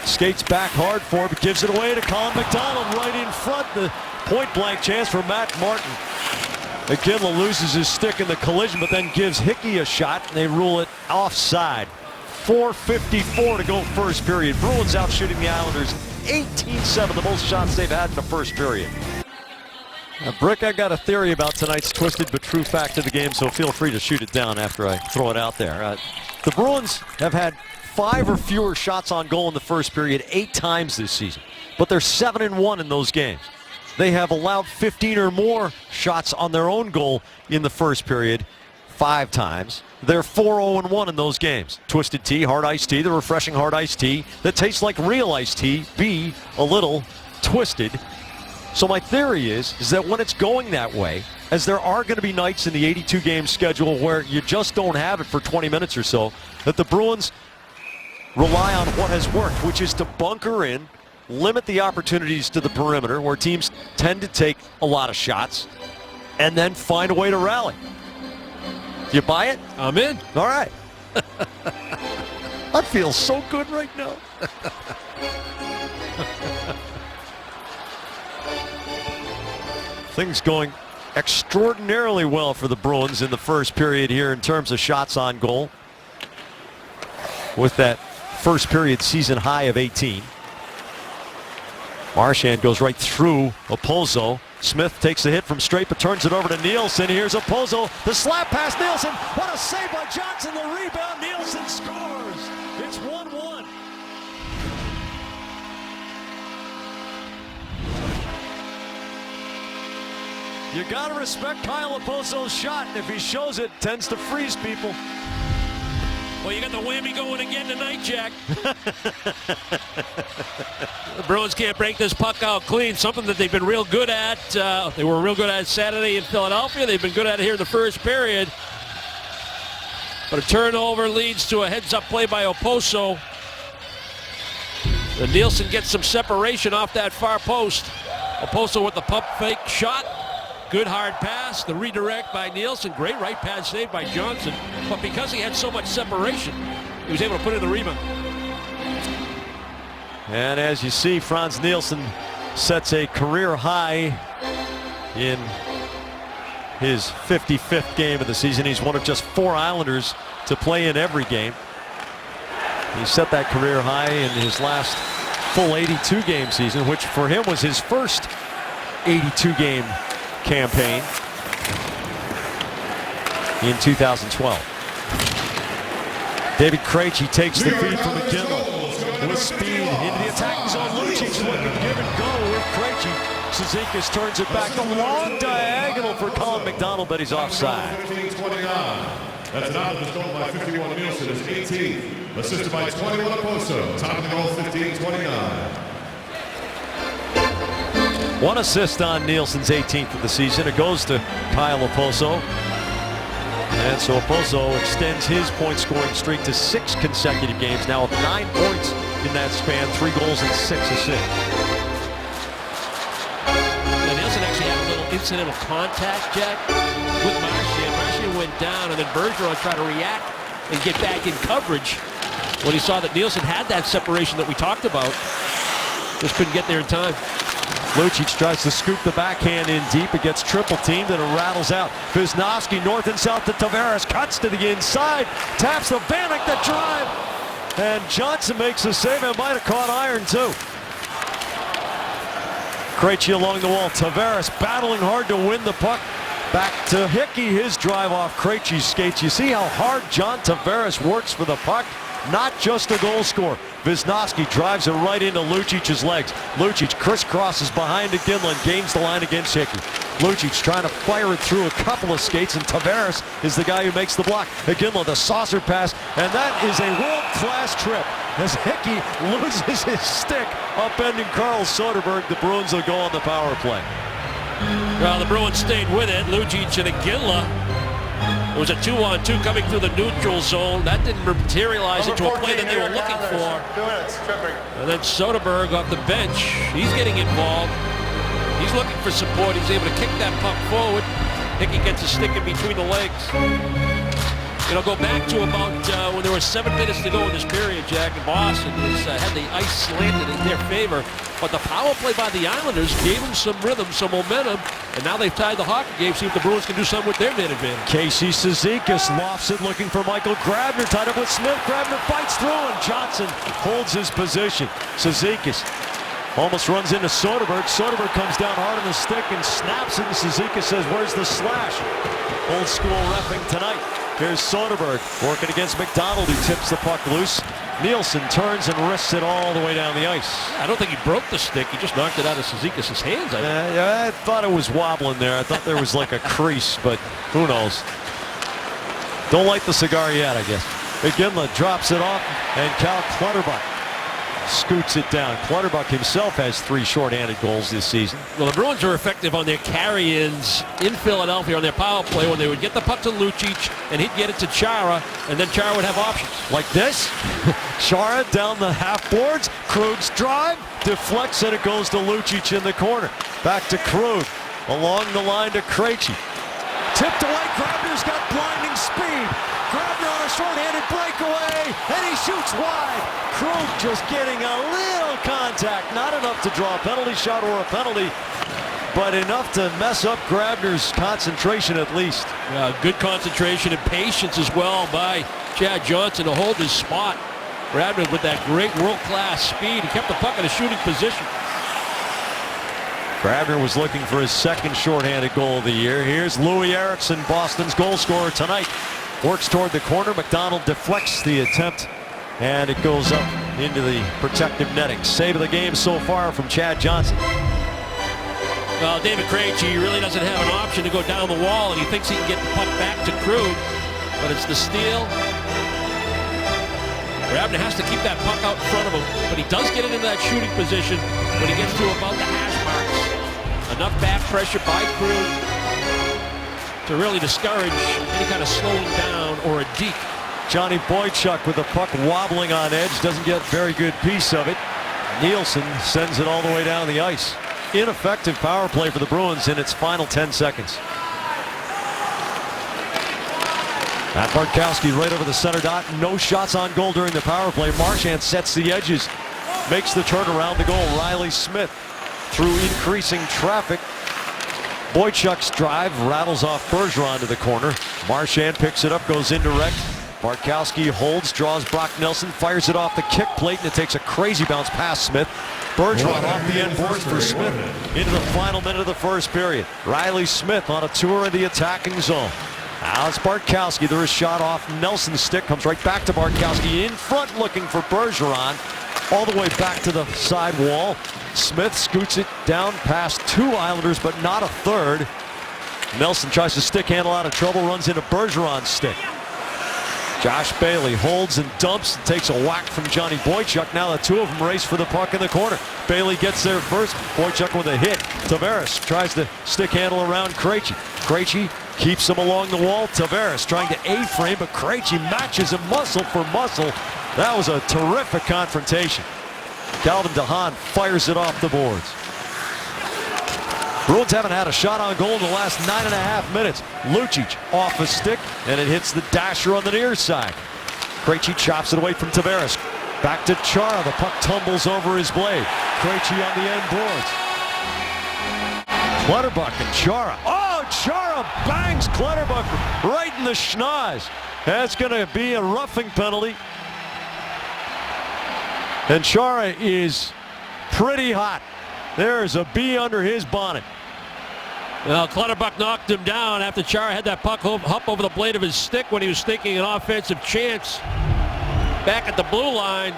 skates back hard for it, but gives it away to Colin McDonald right in front. The point blank chance for Matt Martin. Iginla loses his stick in the collision, but then gives Hickey a shot, and they rule it offside. 4:54 to go first period. Bruins out shooting the Islanders 18-7, the most shots they've had in the first period. Now, Brick, I got a theory about tonight's twisted but true fact of the game, so feel free to shoot it down after I throw it out there. The Bruins have had 5 or fewer shots on goal in the first period 8 times this season, but they're 7-1 in those games. They have allowed 15 or more shots on their own goal in the first period 5 times. They're 4-0-1 in those games. Twisted tea, hard iced tea, the refreshing hard iced tea that tastes like real iced tea, be a little twisted. So my theory is that when it's going that way, as there are going to be nights in the 82-game schedule where you just don't have it for 20 minutes or so, that the Bruins rely on what has worked, which is to bunker in, limit the opportunities to the perimeter where teams tend to take a lot of shots, and then find a way to rally. You buy it? I'm in. All right. I feel so good right now. Things going extraordinarily well for the Bruins in the first period here in terms of shots on goal, with that first period season high of 18. Marchand goes right through Okposo. Smith takes the hit from straight but turns it over to Nielsen. Here's Okposo. The slap past Nielsen. What a save by Johnson. The rebound. Nielsen scores. It's 1-1. You got to respect Kyle Okposo's shot, and if he shows it, tends to freeze people. Well, you got the whammy going again tonight, Jack. The Bruins can't break this puck out clean, something that they've been real good at. They were real good at Saturday in Philadelphia. They've been good at it here in the first period. But a turnover leads to a heads-up play by Okposo. And Nielsen gets some separation off that far post. Okposo with the pump fake shot. Good hard pass, the redirect by Nielsen. Great right pass saved by Johnson. But because he had so much separation, he was able to put in the rebound. And as you see, Frans Nielsen sets a career high in his 55th game of the season. He's one of just 4 Islanders to play in every game. He set that career high in his last full 82-game season, which for him was his first 82-game campaign in 2012. David Krejci takes the feed from Iginla with speed into the attacking zone. Lucic looking to give and go with Krejci. Cizikas turns it back. The long diagonal for Colin McDonald, but he's offside. 15-29. That's an out goal by 51 Nielsen. It's 18. Assisted by 21 Okposo. Top of the goal 15-29. 1 assist on Nielsen's 18th of the season. It goes to Kyle Okposo. And so Okposo extends his point scoring streak to 6 consecutive games now with 9 points in that span, 3 goals and 6 assists. And Nielsen actually had a little incidental contact, Jack, with Marchand. Marchand went down, and then Bergeron tried to react and get back in coverage when he saw that Nielsen had that separation that we talked about. Just couldn't get there in time. Lucic tries to scoop the backhand in deep. It gets triple teamed and it rattles out. Wisniewski north and south to Tavares. Cuts to the inside. Taps the Vanek, the drive. And Johnson makes a save and might have caught iron too. Krejci along the wall. Tavares battling hard to win the puck. Back to Hickey. His drive off Krejci's skates. You see how hard John Tavares works for the puck? Not just a goal scorer. Wisniewski drives it right into Lucic's legs. Lucic crisscrosses behind Iginla and gains the line against Hickey. Lucic trying to fire it through a couple of skates, and Tavares is the guy who makes the block. Iginla, the saucer pass, and that is a world-class trip as Hickey loses his stick upending Carl Soderberg. The Bruins will go on the power play. Well, the Bruins stayed with it. Lucic and Iginla. It was a 2-on-2 coming through the neutral zone. That didn't materialize into a play that they were looking for. 2 minutes, tripping. And then Soderberg off the bench. He's getting involved. He's looking for support. He's able to kick that puck forward. Hickey gets a stick in between the legs. It'll go back to about when there were 7 minutes to go in this period, Jack, and Boston had the ice slanted in their favor. But the power play by the Islanders gave them some rhythm, some momentum, and now they've tied the hockey game. See if the Bruins can do something with their man advantage. Casey Cizikas lofts it looking for Michael Grabner, tied up with Smith. Grabner fights through, and Johnson holds his position. Cizikas almost runs into Soderberg. Soderberg comes down hard on the stick and snaps it, and Cizikas says, "Where's the slash?" Old school reffing tonight. Here's Soderberg working against McDonald, who tips the puck loose. Nielsen turns and wrists it all the way down the ice. I don't think he broke the stick. He just knocked it out of Cizikas' hands. I thought it was wobbling there. I thought there was like a crease, but who knows? Don't light the cigar yet, I guess. Iginla drops it off, and Cal Clutterbuck scoots it down. Clutterbuck himself has 3 shorthanded goals this season. Well, the Bruins are effective on their carry-ins in Philadelphia on their power play when they would get the puck to Lucic and he'd get it to Chara, and then Chara would have options. Like this. Chara down the half boards. Krug's drive deflects, and it goes to Lucic in the corner. Back to Krug. Along the line to Krejci. Tipped away. Grabner's got blinding speed. Grabner on a short-handed breakaway, and he shoots wide. Krug just getting a little contact. Not enough to draw a penalty shot or a penalty, but enough to mess up Grabner's concentration at least. Good concentration and patience as well by Chad Johnson to hold his spot. Grabner with that great world-class speed. He kept the puck in a shooting position. Grabner was looking for his 2nd shorthanded goal of the year. Here's Louis Eriksson, Boston's goal scorer tonight. Works toward the corner. McDonald deflects the attempt, and it goes up into the protective netting. Save of the game so far from Chad Johnson. Well, David Krejci really doesn't have an option to go down the wall, and he thinks he can get the puck back to Krug, but it's the steal. Grabner has to keep that puck out in front of him, but he does get it into that shooting position when he gets to about the hash marks. Enough back pressure by Krug to really discourage any kind of slowing down or a deke. Johnny Boychuk with the puck wobbling on edge, doesn't get a very good piece of it. Nielsen sends it all the way down the ice. Ineffective power play for the Bruins in its final 10 seconds. Matt Bartkowski right over the center dot. No shots on goal during the power play. Marchand sets the edges, makes the turnaround to goal. Riley Smith through increasing traffic. Boychuk's drive rattles off Bergeron to the corner. Marchand picks it up, goes indirect. Bartkowski holds, draws Brock Nelson, fires it off the kick plate, and it takes a crazy bounce past Smith. Bergeron off the end boards for Smith into the final minute of the first period. Riley Smith on a tour of the attacking zone. Now it's Bartkowski. There is a shot off Nelson's stick. Comes right back to Bartkowski. In front looking for Bergeron. All the way back to the side wall. Smith scoots it down past 2 Islanders, but not a third. Nelson tries to stick handle out of trouble. Runs into Bergeron's stick. Josh Bailey holds and dumps and takes a whack from Johnny Boychuk. Now the 2 of them race for the puck in the corner. Bailey gets there first. Boychuk with a hit. Tavares tries to stick handle around Krejci. Krejci keeps him along the wall. Tavares trying to A-frame, but Krejci matches him muscle for muscle. That was a terrific confrontation. Calvin DeHaan fires it off the boards. Bruins haven't had a shot on goal in the last 9.5 minutes. Lucic off a stick, and it hits the dasher on the near side. Krejci chops it away from Tavares. Back to Chara. The puck tumbles over his blade. Krejci on the end boards. Clutterbuck and Chara. Oh, Chara bangs Clutterbuck right in the schnoz. That's going to be a roughing penalty. And Chara is pretty hot. There's a bee under his bonnet. Well, Clutterbuck knocked him down after Chara had that puck up over the blade of his stick when he was thinking an offensive chance. Back at the blue line,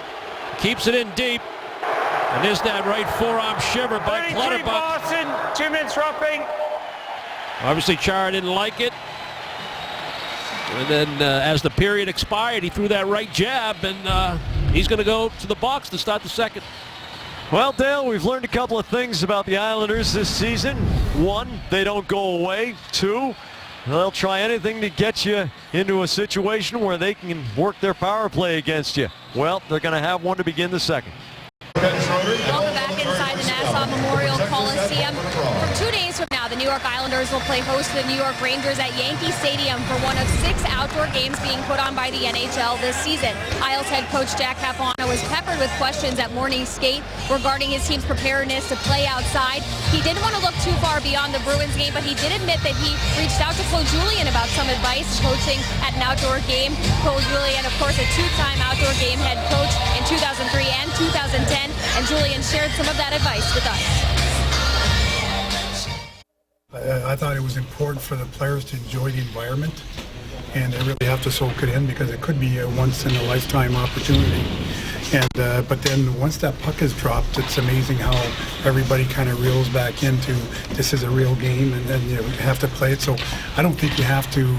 keeps it in deep. And there's that right forearm shiver by Clutterbuck. Boston, 2 minutes roughing. Obviously, Chara didn't like it. And then as the period expired, he threw that right jab, and he's going to go to the box to start the second. Well, Dale, we've learned a couple of things about the Islanders this season. One, they don't go away. Two, they'll try anything to get you into a situation where they can work their power play against you. Well, they're going to have one to begin the second. Welcome back inside the Nassau Memorial Coliseum. For 2 days from now, the New York Islanders will play host to the New York Rangers at Yankee Stadium for one of 6 outdoor games being put on by the NHL this season. Isles head coach Jack Capuano was peppered with questions at morning skate regarding his team's preparedness to play outside. He didn't want to look too far beyond the Bruins game, but he did admit that he reached out to Claude Julien about some advice coaching at an outdoor game. Claude Julien, of course, a 2-time outdoor game head coach in 2003 and 2010. And Julien shared some of that advice with us. I thought it was important for the players to enjoy the environment, and they really have to soak it in because it could be a once-in-a-lifetime opportunity. And but then once that puck is dropped, it's amazing how everybody kind of reels back into this is a real game, and then you have to play it. So I don't think you have to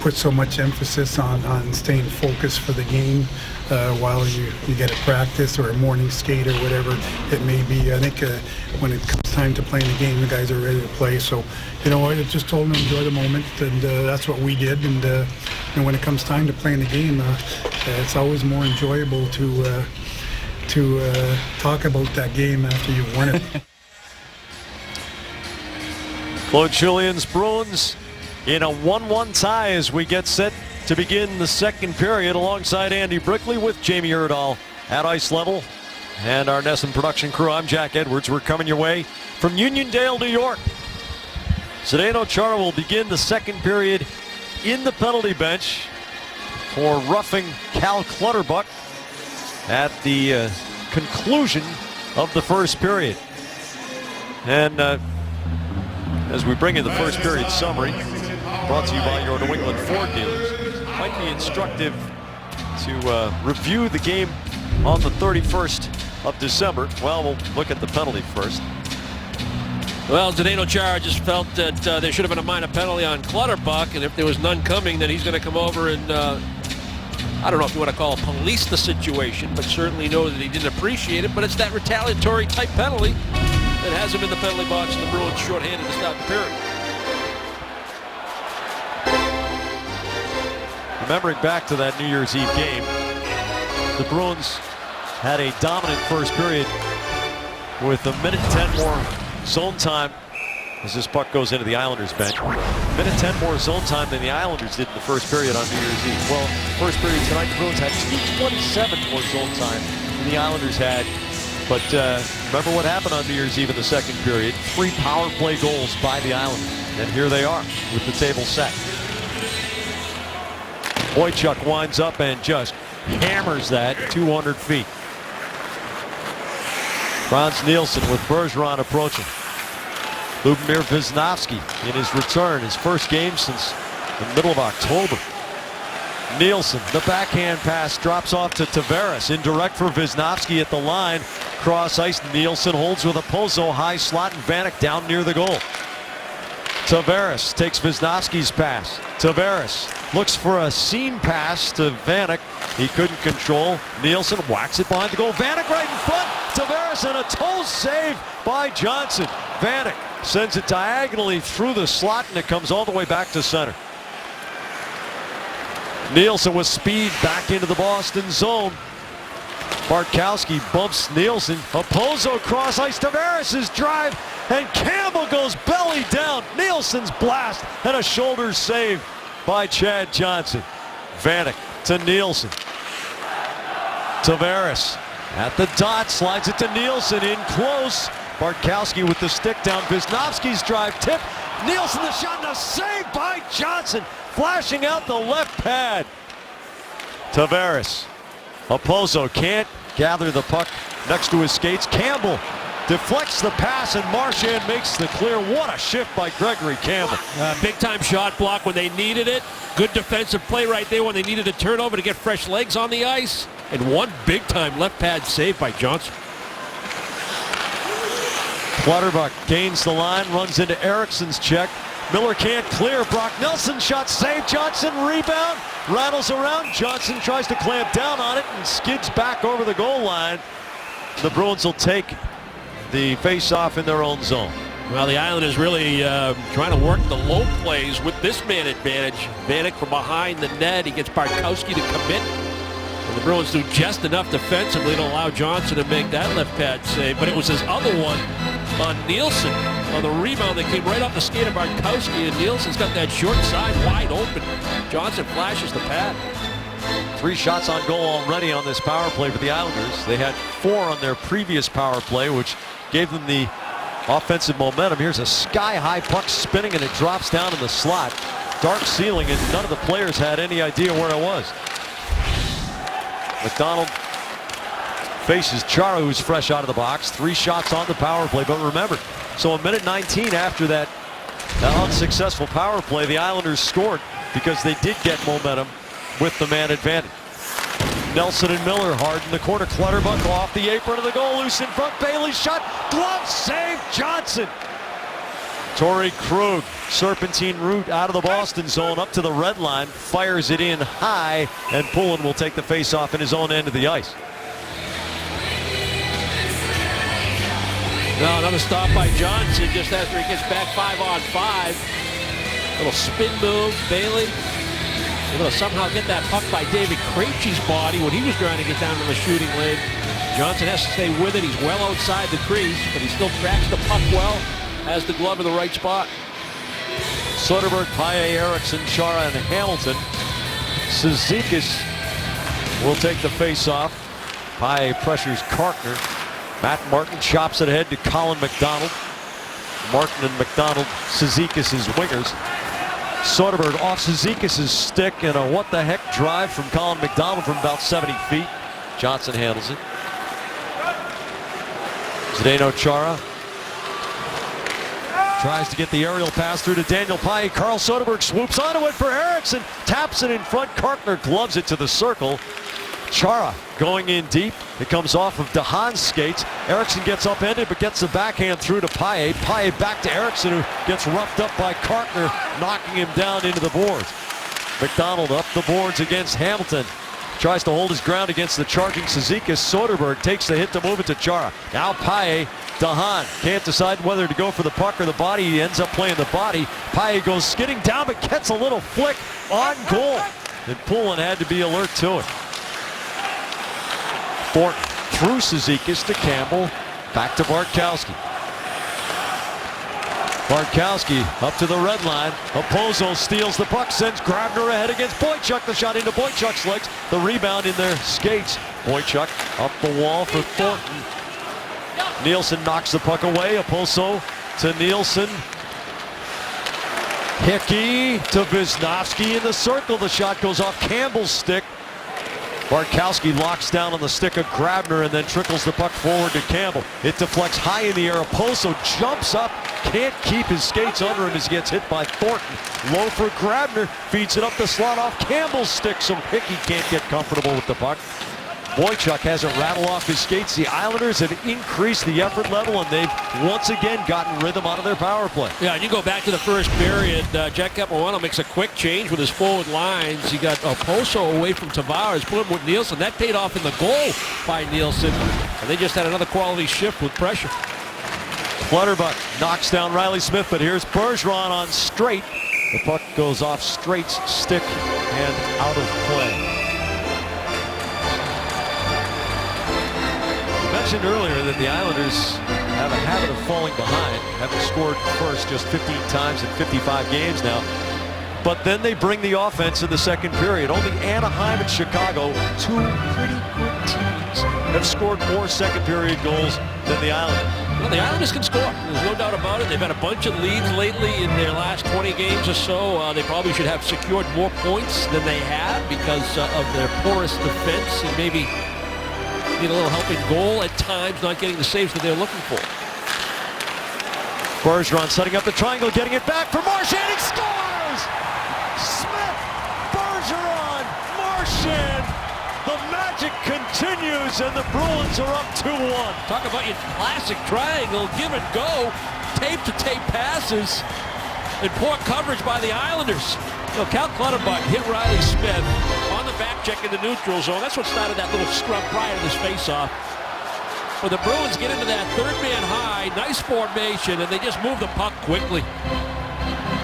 put so much emphasis on staying focused for the game while you get a practice or a morning skate or whatever it may be. I think when it comes time to playing the game, the guys are ready to play. So, I just told them to enjoy the moment, and that's what we did. And when it comes time to playing the game, it's always more enjoyable to talk about that game after you've won it. Claude Julien's Bruins in a 1-1 tie as we get set to begin the second period alongside Andy Brickley with Jamie Erdahl at ice level and our NESN production crew. I'm Jack Edwards. We're coming your way from Uniondale, New York. Zdeno Chara will begin the second period in the penalty bench for roughing Cal Clutterbuck at the conclusion of the first period. And as we bring in the first period summary, brought to you by your New England Ford dealers, might be instructive to review the game on the 31st of December. Well, we'll look at the penalty first. Well, Zdeno Chara just felt that there should have been a minor penalty on Clutterbuck, and if there was none coming, then he's going to come over and, I don't know if you want to call it police the situation, but certainly know that he didn't appreciate it. But it's that retaliatory type penalty that has him in the penalty box, and the Bruins shorthanded to start the period. Remembering back to that New Year's Eve game, the Bruins had a dominant first period with a minute 10 more zone time as this puck goes into the Islanders bench. Minute 10 more zone time than the Islanders did in the first period on New Year's Eve. Well, first period tonight, the Bruins had 2:27 more zone time than the Islanders had. But remember what happened on New Year's Eve in the second period? 3 power play goals by the Islanders. And here they are with the table set. Boychuk winds up and just hammers that 200 feet. Franz Nielsen with Bergeron approaching. Lubomir Wisnowski in his return, his first game since the middle of October. Nielsen, the backhand pass drops off to Tavares. Indirect for Wisnowski at the line. Cross ice, Nielsen holds with a Pozo, high slot, and Vanek down near the goal. Tavares takes Wisnowski's pass. Tavares looks for a seam pass to Vanek. He couldn't control. Nielsen whacks it behind the goal. Vanek right in front. Tavares and a toe save by Johnson. Vanek sends it diagonally through the slot, and it comes all the way back to center. Nielsen with speed back into the Boston zone. Bartkowski bumps Nielsen. Opozo cross ice. Tavares' drive, and Campbell goes belly down. Nielsen's blast and a shoulder save by Chad Johnson. Vanek to Nielsen. Tavares at the dot, slides it to Nielsen in close. Bartkowski with the stick down. Wisnowski's drive tip. Nielsen the shot and a save by Johnson, flashing out the left pad. Tavares. Opozo can't gather the puck next to his skates. Campbell deflects the pass, and Marchand makes the clear. What a shift by Gregory Campbell. Big time shot block when they needed it. Good defensive play right there when they needed a turnover to get fresh legs on the ice. And one big time left pad save by Johnson. Clutterbuck gains the line, runs into Eriksson's check. Miller can't clear. Brock Nelson shot save. Johnson rebound, rattles around. Johnson tries to clamp down on it and skids back over the goal line. The Bruins will take the face-off in their own zone. Well, the Islanders really trying to work the low plays with this man advantage. Vanek from behind the net. He gets Bartkowski to commit. And the Bruins do just enough defensively to allow Johnson to make that left pad save. But it was his other one on Nielsen on the rebound that came right off the skate of Bartkowski. And Nielsen's got that short side wide open. Johnson flashes the pad. 3 shots on goal already on this power play for the Islanders. They had 4 on their previous power play, which gave them the offensive momentum. Here's a sky-high puck spinning, and it drops down in the slot. Dark ceiling, and none of the players had any idea where it was. McDonald faces Chara, who's fresh out of the box. 3 shots on the power play, but remember, so a minute 19 after that unsuccessful power play, the Islanders scored because they did get momentum with the man advantage. Nelson and Miller hard in the corner. Clutterbuck off the apron of the goal, loose in front. Bailey shot, glove save, Johnson. Torrey Krug, serpentine route out of the Boston zone up to the red line, fires it in high, and Pullen will take the face-off in his own end of the ice. Now another stop by Johnson just after he gets back 5-on-5. Little spin move, Bailey able to somehow get that puck by David Krejci's body when he was trying to get down to the shooting lane. Johnson has to stay with it. He's well outside the crease, but he still tracks the puck well, has the glove in the right spot. Soderberg, Paille, Eriksson, Chara, and Hamilton. Cizikas will take the face-off. Paille pressures Kartner. Matt Martin chops it ahead to Colin McDonald. Martin and McDonald, Cizikas' wingers. Soderberg off Cizikas' stick and a what-the-heck drive from Colin McDonald from about 70 feet. Johnson handles it. Zdeno Chara tries to get the aerial pass through to Daniel Paille. Carl Soderberg swoops onto it for Eriksson. Taps it in front. Kartner gloves it to the circle. Chara going in deep. It comes off of DeHaan's skates. Eriksson gets upended but gets the backhand through to Paille. Paille back to Eriksson, who gets roughed up by Kartner, knocking him down into the boards. McDonald up the boards against Hamilton. Tries to hold his ground against the charging Cizikas. Soderberg takes the hit to move it to Chara. Now Paille. DeHaan can't decide whether to go for the puck or the body. He ends up playing the body. Paille goes skidding down but gets a little flick on goal. And Pullen had to be alert to it. Thornton through Cizikas to Campbell, back to Bartkowski. Bartkowski up to the red line. Oposo steals the puck, sends Grabner ahead against Boychuk. The shot into Boychuk's legs. The rebound in their skates. Boychuk up the wall for Thornton. Nielsen knocks the puck away. Oposo to Nielsen. Hickey to Wisniewski in the circle. The shot goes off Campbell's stick. Bartkowski locks down on the stick of Grabner and then trickles the puck forward to Campbell. It deflects high in the air. Oposo jumps up, can't keep his skates under him as he gets hit by Thornton. Low for Grabner, feeds it up the slot off Campbell's stick, so Hickey can't get comfortable with the puck. Boychuk has it rattle off his skates. The Islanders have increased the effort level, and they've once again gotten rhythm out of their power play. Yeah, and you go back to the first period. Jack Capuano makes a quick change with his forward lines. You got Oposo away from Tavares, put him with Nielsen. That paid off in the goal by Nielsen. And they just had another quality shift with pressure. Clutterbuck knocks down Riley Smith, but here's Bergeron on straight. The puck goes off Straight's stick and out of play. Mentioned earlier that the Islanders have a habit of falling behind, having scored first just 15 times in 55 games now. But then they bring the offense in the second period. Only Anaheim and Chicago, 2 pretty good teams, have scored more second period goals than the Islanders. Well, the Islanders can score. There's no doubt about it. They've had a bunch of leads lately in their last 20 games or so. They probably should have secured more points than they have because of their porous defense and maybe need a little help in goal at times, not getting the saves that they're looking for. Bergeron setting up the triangle, getting it back for Marchand. He scores! Smith, Bergeron, Marchand. The magic continues, and the Bruins are up 2-1. Talk about your classic triangle, give and go, tape-to-tape passes, and poor coverage by the Islanders. You know, Cal Clutterbuck hit Riley Smith on the back check in the neutral zone. That's what started that little scrum prior to this faceoff. But the Bruins get into that third man high, nice formation, and they just move the puck quickly.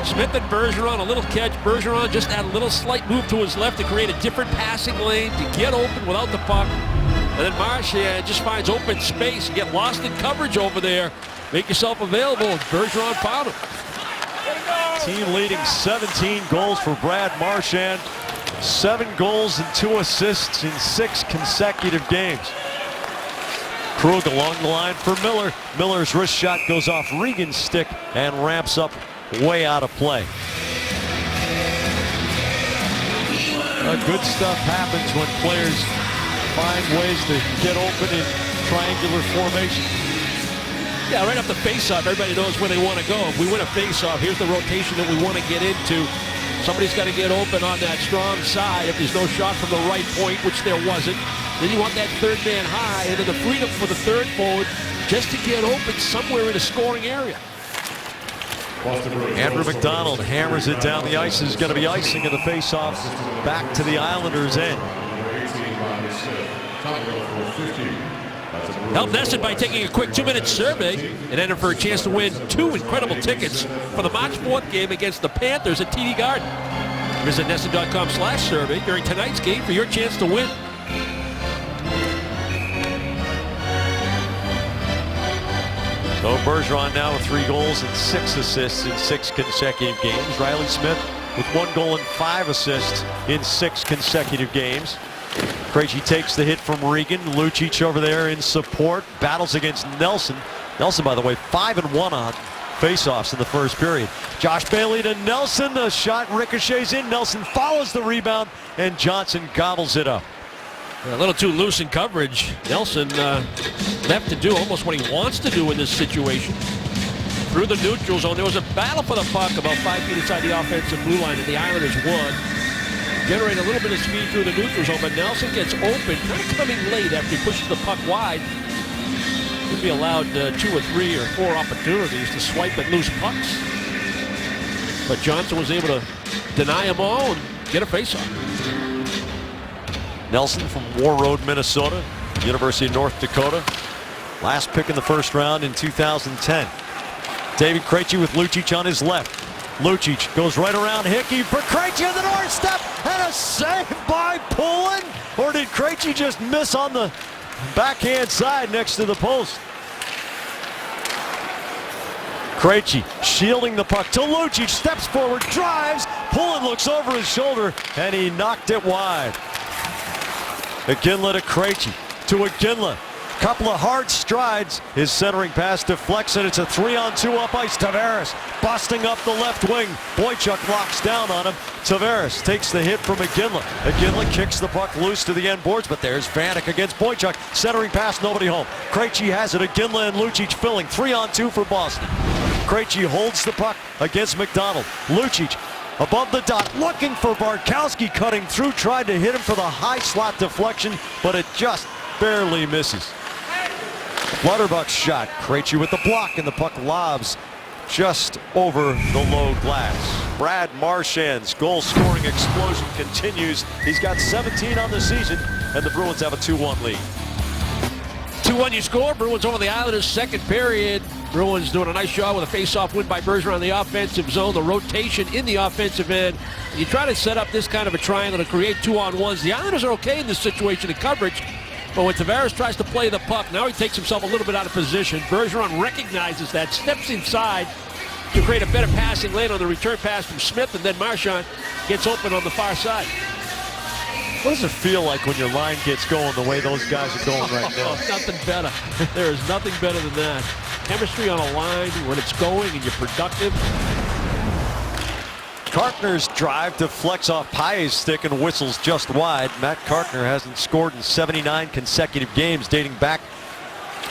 Smith and Bergeron, a little catch. Bergeron just add a little slight move to his left to create a different passing lane to get open without the puck. And then Marchand just finds open space. You get lost in coverage over there. Make yourself available. Bergeron found him. Team leading 17 goals for Brad Marchand. 7 goals and 2 assists in 6 consecutive games. Krug along the line for Miller. Miller's wrist shot goes off Regan's stick and ramps up way out of play. Good stuff happens when players find ways to get open in triangular formation. Yeah, right off the face-off, everybody knows where they want to go. If we win a face-off, here's the rotation that we want to get into. Somebody's got to get open on that strong side. If there's no shot from the right point, which there wasn't, then you want that third man high, and then the freedom for the third forward just to get open somewhere in a scoring area. Andrew McDonald hammers it down the ice. Is going to be icing in the face-off back to the Islanders' end. Help NESN by taking a quick 2-minute survey and enter for a chance to win 2 incredible tickets for the March 4th game against the Panthers at TD Garden. Visit NESN.com/survey during tonight's game for your chance to win. So Bergeron now with 3 goals and 6 assists in 6 consecutive games. Riley Smith with 1 goal and 5 assists in 6 consecutive games. Krejci takes the hit from Regan. Lucic over there in support. Battles against Nelson. Nelson, by the way, 5-1 on faceoffs in the first period. Josh Bailey to Nelson. The shot ricochets in. Nelson follows the rebound, and Johnson gobbles it up. A little too loose in coverage. Nelson left to do almost what he wants to do in this situation. Through the neutral zone, there was a battle for the puck about 5 feet inside the offensive blue line, and the Islanders won. Generate a little bit of speed through the neutral zone, but Nelson gets open, kind of coming late after he pushes the puck wide. He'll be allowed 2 or 3 or 4 opportunities to swipe at loose pucks. But Johnson was able to deny them all and get a faceoff. Nelson from War Road, Minnesota, University of North Dakota. Last pick in the first round in 2010. David Krejci with Lucic on his left. Lucic goes right around Hickey for Krejci on the doorstep, and a save by Pullen. Or did Krejci just miss on the backhand side next to the post? Krejci shielding the puck to Lucic, steps forward, drives. Pullen looks over his shoulder, and he knocked it wide. Iginla to Krejci, to Iginla. Couple of hard strides. His centering pass deflects, and it's a 3-on-2 up ice. Tavares busting up the left wing. Boychuk locks down on him. Tavares takes the hit from Iginla. Iginla kicks the puck loose to the end boards, but there's Vanek against Boychuk. Centering pass, nobody home. Krejci has it. Iginla and Lucic filling. 3-on-2 for Boston. Krejci holds the puck against McDonald. Lucic above the dot, looking for Bartkowski, cutting through, tried to hit him for the high slot deflection, but it just barely misses. Clutterbuck's shot. Krejci with the block, and the puck lobs just over the low glass. Brad Marchand's goal-scoring explosion continues. He's got 17 on the season, and the Bruins have a 2-1 lead. 2-1 you score. Bruins over the Islanders second period. Bruins doing a nice job with a face-off win by Bergeron on the offensive zone. The rotation in the offensive end. And you try to set up this kind of a triangle to create 2-on-1s. The Islanders are okay in this situation in coverage. But when Tavares tries to play the puck, now he takes himself a little bit out of position. Bergeron recognizes that, steps inside to create a better passing lane on the return pass from Smith, and then Marchand gets open on the far side. What does it feel like when your line gets going the way those guys are going right now? Nothing better. There is nothing better than that. Chemistry on a line when it's going and you're productive. Kartner's drive deflects off Paille's stick and whistles just wide. Matt Kartner hasn't scored in 79 consecutive games dating back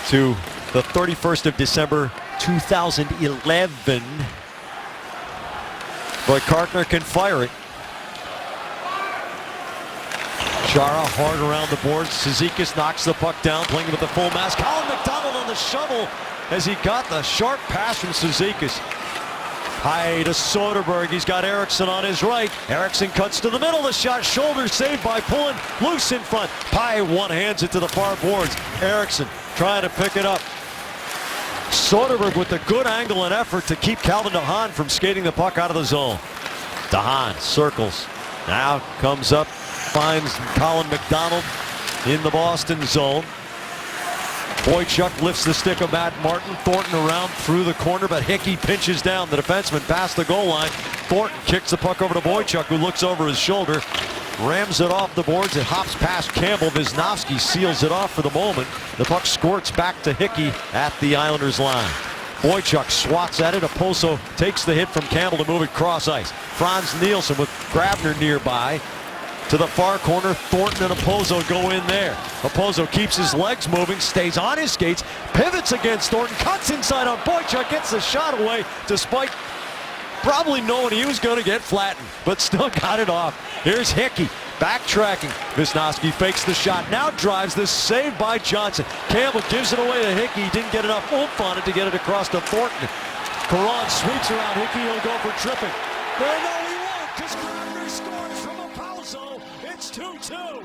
to the 31st of December 2011. But Kartner can fire it. Chara hard around the boards. Cizikas knocks the puck down, playing with the full mass. Colin McDonald on the shovel as he got the sharp pass from Cizikas. High to Soderberg. He's got Eriksson on his right. Eriksson cuts to the middle. The shot, shoulder saved by Pullen. Loose in front. Paille one-hands it to the far boards. Eriksson trying to pick it up. Soderberg with a good angle and effort to keep Calvin DeHaan from skating the puck out of the zone. DeHaan circles. Now comes up, finds Colin McDonald in the Boston zone. Boychuk lifts the stick of Matt Martin. Thornton around through the corner, but Hickey pinches down the defenseman past the goal line. Thornton kicks the puck over to Boychuk, who looks over his shoulder, rams it off the boards. It hops past Campbell. Wisnowski seals it off for the moment. The puck squirts back to Hickey at the Islanders line. Boychuk swats at it. Oposo takes the hit from Campbell to move it cross ice. Franz Nielsen with Grabner nearby. To the far corner, Thornton and Oposo go in there. Oposo keeps his legs moving, stays on his skates, pivots against Thornton, cuts inside on Boychuk, gets the shot away despite probably knowing he was going to get flattened, but still got it off. Here's Hickey backtracking. Wisnowski fakes the shot, now drives this, saved by Johnson. Campbell gives it away to Hickey. He didn't get enough oomph on it to get it across to Thornton. Caron sweeps around Hickey. He'll go for tripping. Well, no, he won't, because Grabner scores from Oposo. It's 2-2.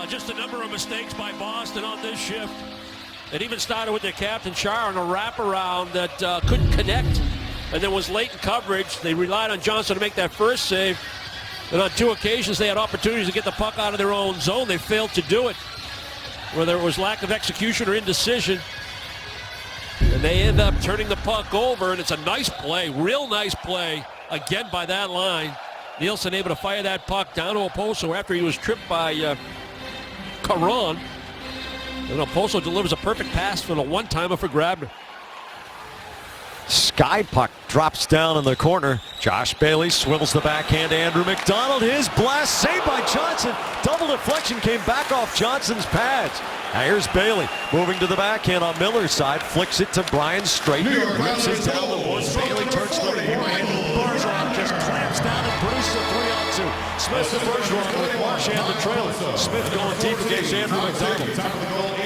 Just a number of mistakes by Boston on this shift. It even started with their captain, Char, on a wraparound that couldn't connect and then was late in coverage. They relied on Johnson to make that first save. And on 2 occasions, they had opportunities to get the puck out of their own zone. They failed to do it, whether it was lack of execution or indecision. And they end up turning the puck over, and it's a nice play, real nice play, again by that line. Nielsen able to fire that puck down to Oposo after he was tripped by Caron. And Oposo delivers a perfect pass for the one-timer for Grabner. Sky puck drops down in the corner. Josh Bailey swivels the backhand to Andrew McDonald. His blast saved by Johnson. Double deflection came back off Johnson's pads. Now here's Bailey moving to the backhand on Miller's side. Flicks it to Brian Straight. Rips it down the boards. Bailey turns to the point. Bergeron just clamps down and produces a 3-on-2. Smith to Bergeron with Marchand the trailer. Smith going deep against Andrew McDonald.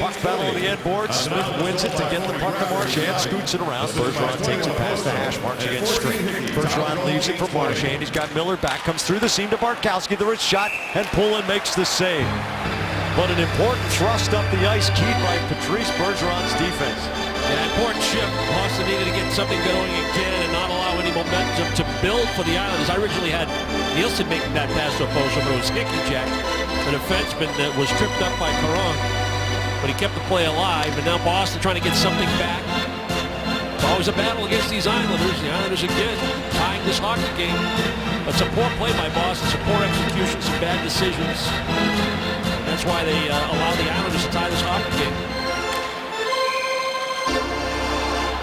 Puck battle on the end board. Smith wins it to get the puck to Marchand. Scoots it around. Bergeron takes it past the hash marks against Straight. Bergeron leaves it for Marchand. He's got Miller back. Comes through the seam to Bartkowski. The wrist shot, and Poulin makes the save. But an important thrust up the ice keyed by Patrice Bergeron's defense. Yeah, important shift. Boston needed to get something going again and not allow any momentum to build for the Islanders. I originally had Nielsen making that pass to Oposo, but it was Hickey Jack, the defenseman that was tripped up by Caron. But he kept the play alive, and now Boston trying to get something back. It's always a battle against these Islanders. The Islanders again tying this hockey game. But some poor play by Boston, some poor execution, some bad decisions. That's why they allow the Islanders to tie this hockey game.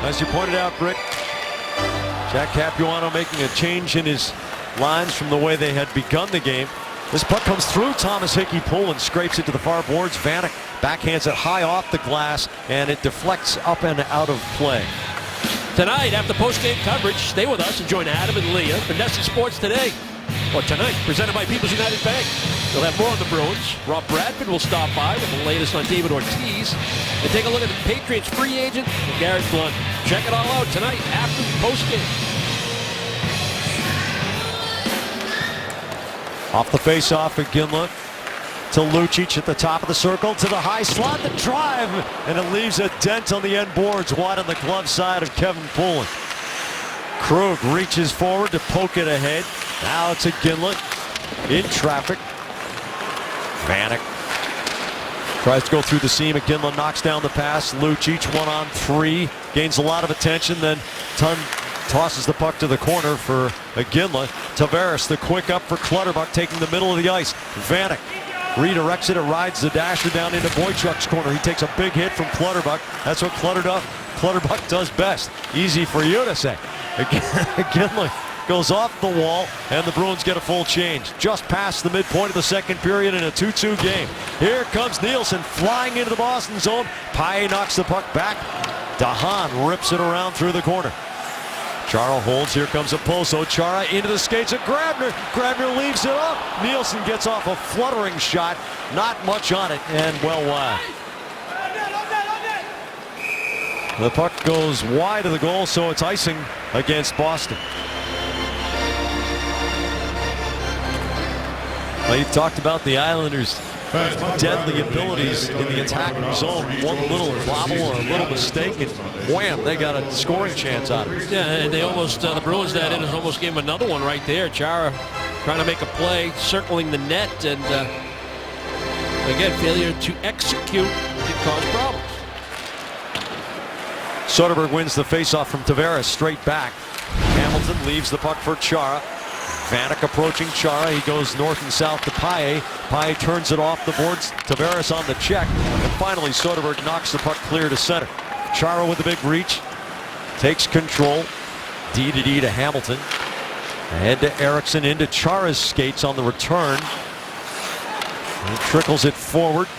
As you pointed out, Britt, Jack Capuano making a change in his lines from the way they had begun the game. This puck comes through Thomas Hickey. Poulin scrapes it to the far boards. Vanek backhands it high off the glass, and it deflects up and out of play. Tonight, after post-game coverage, stay with us and join Adam and Leah for NESN Sports Today. Or tonight, presented by People's United Bank. We'll have more on the Bruins. Rob Bradford will stop by with the latest on David Ortiz. And take a look at the Patriots free agent, Garrett Blunt. Check it all out tonight after the postgame. Off the face-off at Ginla to Lucic at the top of the circle to the high slot, the drive, and it leaves a dent on the end boards wide on the glove side of Kevin Poulin. Krug reaches forward to poke it ahead. Now it's a Ginla in traffic. Vanek tries to go through the seam. Ginla knocks down the pass. Lucic 1-on-3 gains a lot of attention. Then Tun tosses the puck to the corner for Ginla. Tavares the quick up for Clutterbuck taking the middle of the ice. Vanek redirects it. It rides the dasher down into Boychuk's corner. He takes a big hit from Clutterbuck. That's what Clutterbuck does best. Easy for you to say. Ginla goes off the wall, and the Bruins get a full change. Just past the midpoint of the second period in a 2-2 game. Here comes Nielsen flying into the Boston zone. Paille knocks the puck back. DeHaan rips it around through the corner. Chara holds. Here comes Oposo. Chara into the skates of Grabner. Grabner leaves it up. Nielsen gets off a fluttering shot. Not much on it, and well wide. The puck goes wide of the goal, so it's icing against Boston. Well, you talked about the Islanders' deadly abilities in the attacking zone. One little wobble or a little mistake, and wham, they got a scoring chance out of it. Yeah, and they almost, the Bruins that in almost gave him another one right there. Chara trying to make a play, circling the net, and again, failure to execute can cause problems. Soderberg wins the faceoff from Tavares straight back. Hamilton leaves the puck for Chara. Vanek approaching Chara. He goes north and south to Paille. Paille turns it off the boards. Tavares on the check. And finally, Soderberg knocks the puck clear to center. Chara with the big reach. Takes control. D to Hamilton. Ahead to Eriksson into Chara's skates on the return. He trickles it forward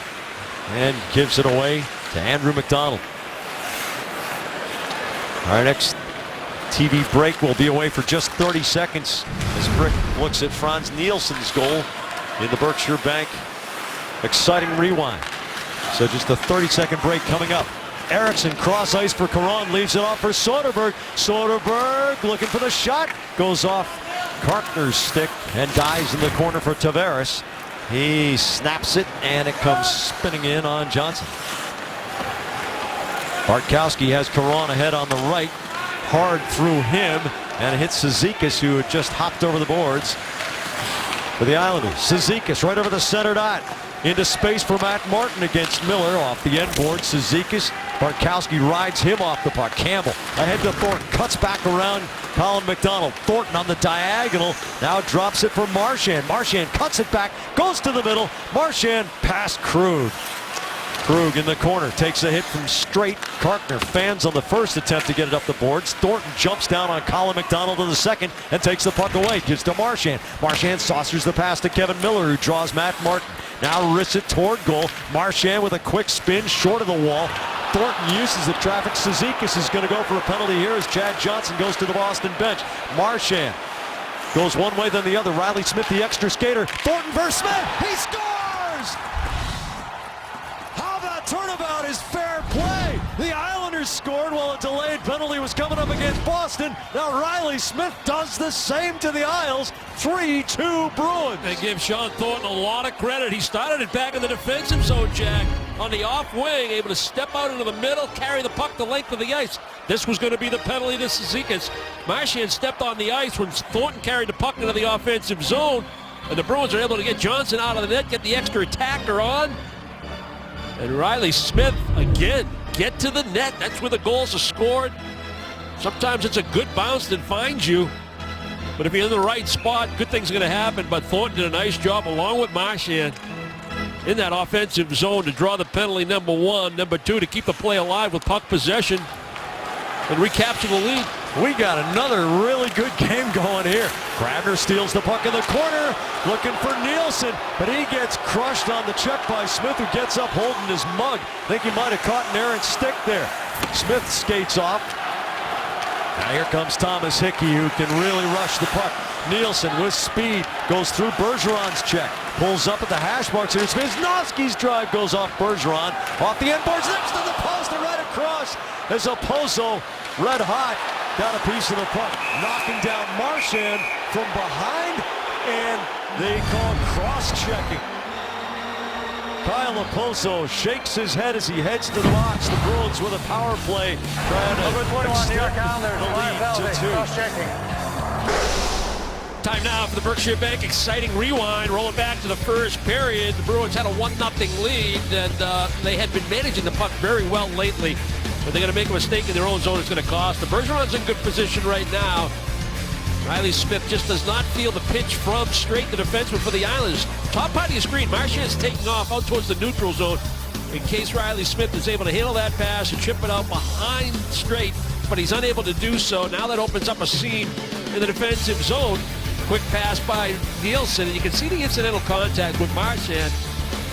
and gives it away to Andrew McDonald. Our next TV break will be away for just 30 seconds as Brick looks at Franz Nielsen's goal in the Berkshire Bank exciting rewind. So just a 30-second break coming up. Eriksson cross ice for Caron, leaves it off for Soderberg. Soderberg looking for the shot, goes off Karkner's stick and dives in the corner for Tavares. He snaps it and it comes spinning in on Johnson. Bartkowski has Caron ahead on the right. Hard through him, and it hits Cizikas, who had just hopped over the boards for the Islanders. Cizikas right over the center dot. Into space for Matt Martin against Miller. Off the end board, Cizikas. Bartkowski rides him off the puck. Campbell ahead to Thornton. Cuts back around Colin McDonald. Thornton on the diagonal. Now drops it for Marchand. Marchand cuts it back. Goes to the middle. Marchand past Krug. Krug in the corner takes a hit from straight. Karkner fans on the first attempt to get it up the boards. Thornton jumps down on Colin McDonald in the second and takes the puck away. Gives to Marchand. Marchand saucers the pass to Kevin Miller, who draws Matt Martin. Now wrists it toward goal. Marchand with a quick spin short of the wall. Thornton uses the traffic. Cizikas is going to go for a penalty here as Chad Johnson goes to the Boston bench. Marchand goes one way then the other. Riley Smith, the extra skater. Thornton versus Smith. He scores! How about turnabout is fair play? The Islanders scored while a delayed penalty was coming up against Boston. Now Riley Smith does the same to the Isles. 3-2 Bruins. They give Sean Thornton a lot of credit. He started it back in the defensive zone, Jack. On the off wing, able to step out into the middle, carry the puck the length of the ice. This was going to be the penalty to Cizikas. Marchand stepped on the ice when Thornton carried the puck into the offensive zone. And the Bruins are able to get Johnson out of the net, get the extra attacker on. And Riley Smith, again, get to the net. That's where the goals are scored. Sometimes it's a good bounce that finds you. But if you're in the right spot, good things are going to happen. But Thornton did a nice job, along with Marchand, in that offensive zone to draw the penalty, number one. Number two, to keep the play alive with puck possession and recapture the lead. We got another really good game going here. Grabner steals the puck in the corner, looking for Nielsen, but he gets crushed on the check by Smith, who gets up holding his mug. Think he might have caught an errant stick there. Smith skates off. Now here comes Thomas Hickey, who can really rush the puck. Nielsen with speed goes through Bergeron's check, pulls up at the hash marks here. Wisnowski's drive goes off Bergeron, off the end boards, next to the post and right across as Oposo, red hot, got a piece of the puck, knocking down Marchand from behind, and they call cross-checking. Kyle Oposo shakes his head as he heads to the box. The Bruins with a power play trying to extend the lead to 2. Time now for the Berkshire Bank exciting rewind. Rolling back to the first period. The Bruins had a 1-0 lead, and they had been managing the puck very well lately. But they're going to make a mistake in their own zone. It's going to cost. The Bergeron's in good position right now. Riley Smith just does not feel the pitch from straight the defenseman for the Islanders. Top part of your screen, Marchand's taking off out towards the neutral zone in case Riley Smith is able to handle that pass and chip it out behind straight, but he's unable to do so. Now that opens up a seam in the defensive zone. Quick pass by Nielsen, and you can see the incidental contact with Marchand.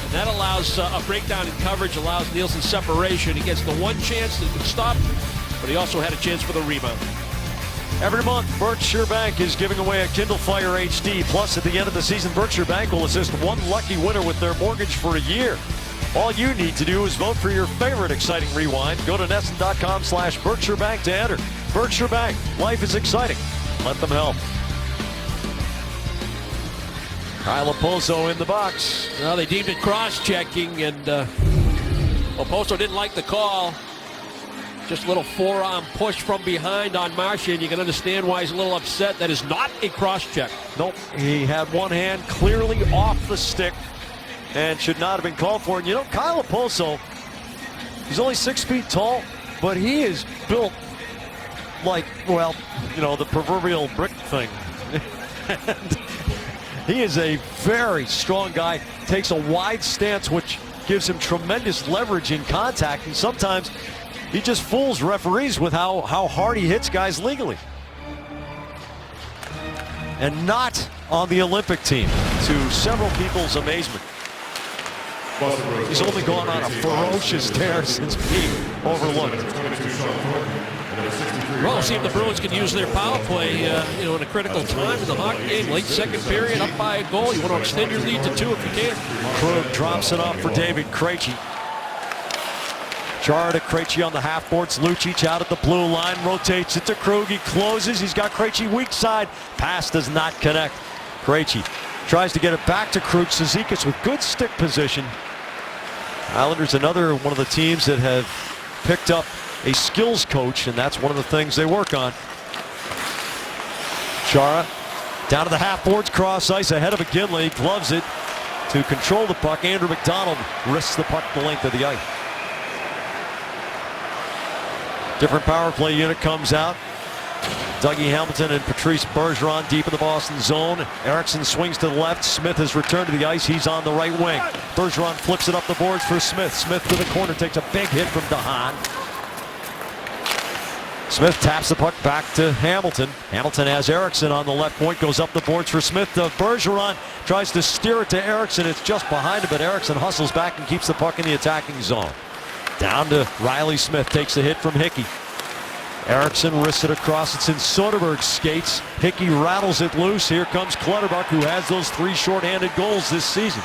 And that allows a breakdown in coverage, allows Nielsen separation. He gets the one chance that could stop, but he also had a chance for the rebound. Every month, Berkshire Bank is giving away a Kindle Fire HD. Plus, at the end of the season, Berkshire Bank will assist one lucky winner with their mortgage for a year. All you need to do is vote for your favorite exciting rewind. Go to NESN.com/Berkshire Bank to enter. Berkshire Bank, life is exciting. Let them help. Kyle Okposo in the box. Well, they deemed it cross-checking, and Okposo didn't like the call. Just a little forearm push from behind on Marchand. You can understand why he's a little upset. That is not a cross-check. Nope, he had one hand clearly off the stick and should not have been called for. And you know, Kyle Okposo, he's only 6 feet tall, but he is built like, well, you know, the proverbial brick thing. He is a very strong guy, takes a wide stance, which gives him tremendous leverage in contact, and sometimes he just fools referees with how hard he hits guys legally. And not on the Olympic team, to several people's amazement. He's only gone on a ferocious tear since being overlooked. Well, we'll see if the Bruins can use their power play, you know, in a critical time in the hockey game. Late second period, up by a goal. You want to extend your lead to 2 if you can. Krug drops it off for David Krejci. Chara to Krejci on the half boards. Lucic out at the blue line, rotates it to Krug. He closes. He's got Krejci weak side. Pass does not connect. Krejci tries to get it back to Krug. Cizikas with good stick position. Islanders, another one of the teams that have picked up a skills coach, and that's one of the things they work on. Chara down to the half boards, cross ice ahead of McGinley, gloves it to control the puck. Andrew McDonald risks the puck the length of the ice. Different power play unit comes out. Dougie Hamilton and Patrice Bergeron deep in the Boston zone. Eriksson swings to the left. Smith has returned to the ice. He's on the right wing. Bergeron flips it up the boards for Smith. Smith to the corner, takes a big hit from DeHaan. Smith taps the puck back to Hamilton. Hamilton has Eriksson on the left point, goes up the boards for Smith. Bergeron tries to steer it to Eriksson. It's just behind him, but Eriksson hustles back and keeps the puck in the attacking zone. Down to Riley Smith, takes a hit from Hickey. Eriksson wrists it across. It's in Soderberg's skates. Hickey rattles it loose. Here comes Clutterbuck, who has those 3 shorthanded goals this season.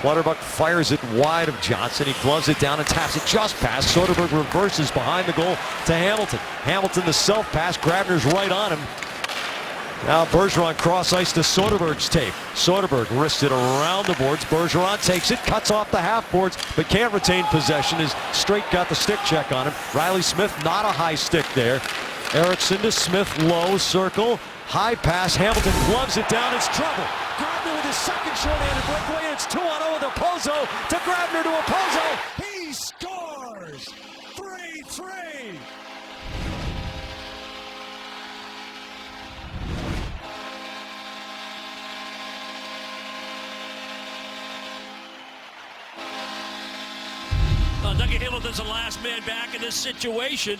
Clutterbuck fires it wide of Johnson. He gloves it down and taps it just past. Soderberg reverses behind the goal to Hamilton. Hamilton the self pass. Grabner's right on him. Now Bergeron cross ice to Soderberg's tape. Soderberg wrists it around the boards. Bergeron takes it, cuts off the half boards, but can't retain possession. His straight got the stick check on him. Riley Smith, not a high stick there. Eriksson to Smith, low circle, high pass. Hamilton gloves it down. It's trouble. Grabner with his second shorthanded breakaway. It's 2-on-0 with Okposo to Grabner to Okposo. He scores! 3-3. Dougie Hamilton's the last man back in this situation.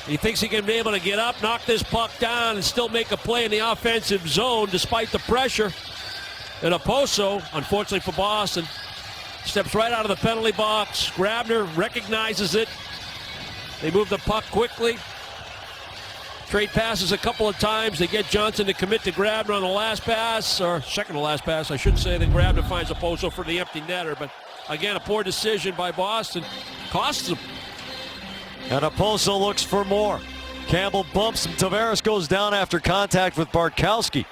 He thinks he can be able to get up, knock this puck down, and still make a play in the offensive zone despite the pressure. And Okposo, unfortunately for Boston, steps right out of the penalty box. Grabner recognizes it. They move the puck quickly. Trade passes a couple of times. They get Johnson to commit to Grabner on the last pass, or second to last pass, I should say. Then Grabner finds Okposo for the empty netter. But again, a poor decision by Boston. Costs them. And Okposo looks for more. Campbell bumps him. Tavares goes down after contact with Bartkowski.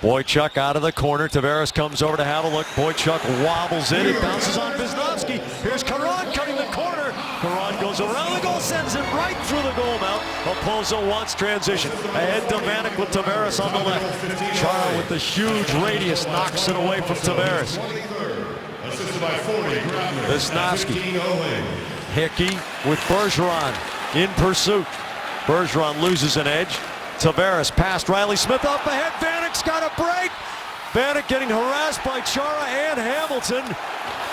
Boychuk out of the corner. Tavares comes over to have a look. Boychuk wobbles in. It bounces on Wisnowski. Here's Caron cutting the corner. Caron goes around the goal, sends it right through the goal mount. Okposo wants transition. Ahead to Vanek with Tavares on the left. Chara with the huge radius knocks it away from Tavares. Wisnowski. Hickey with Bergeron in pursuit. Bergeron loses an edge. Tavares past Riley Smith up ahead. Vanek's got a break. Vanek getting harassed by Chara and Hamilton.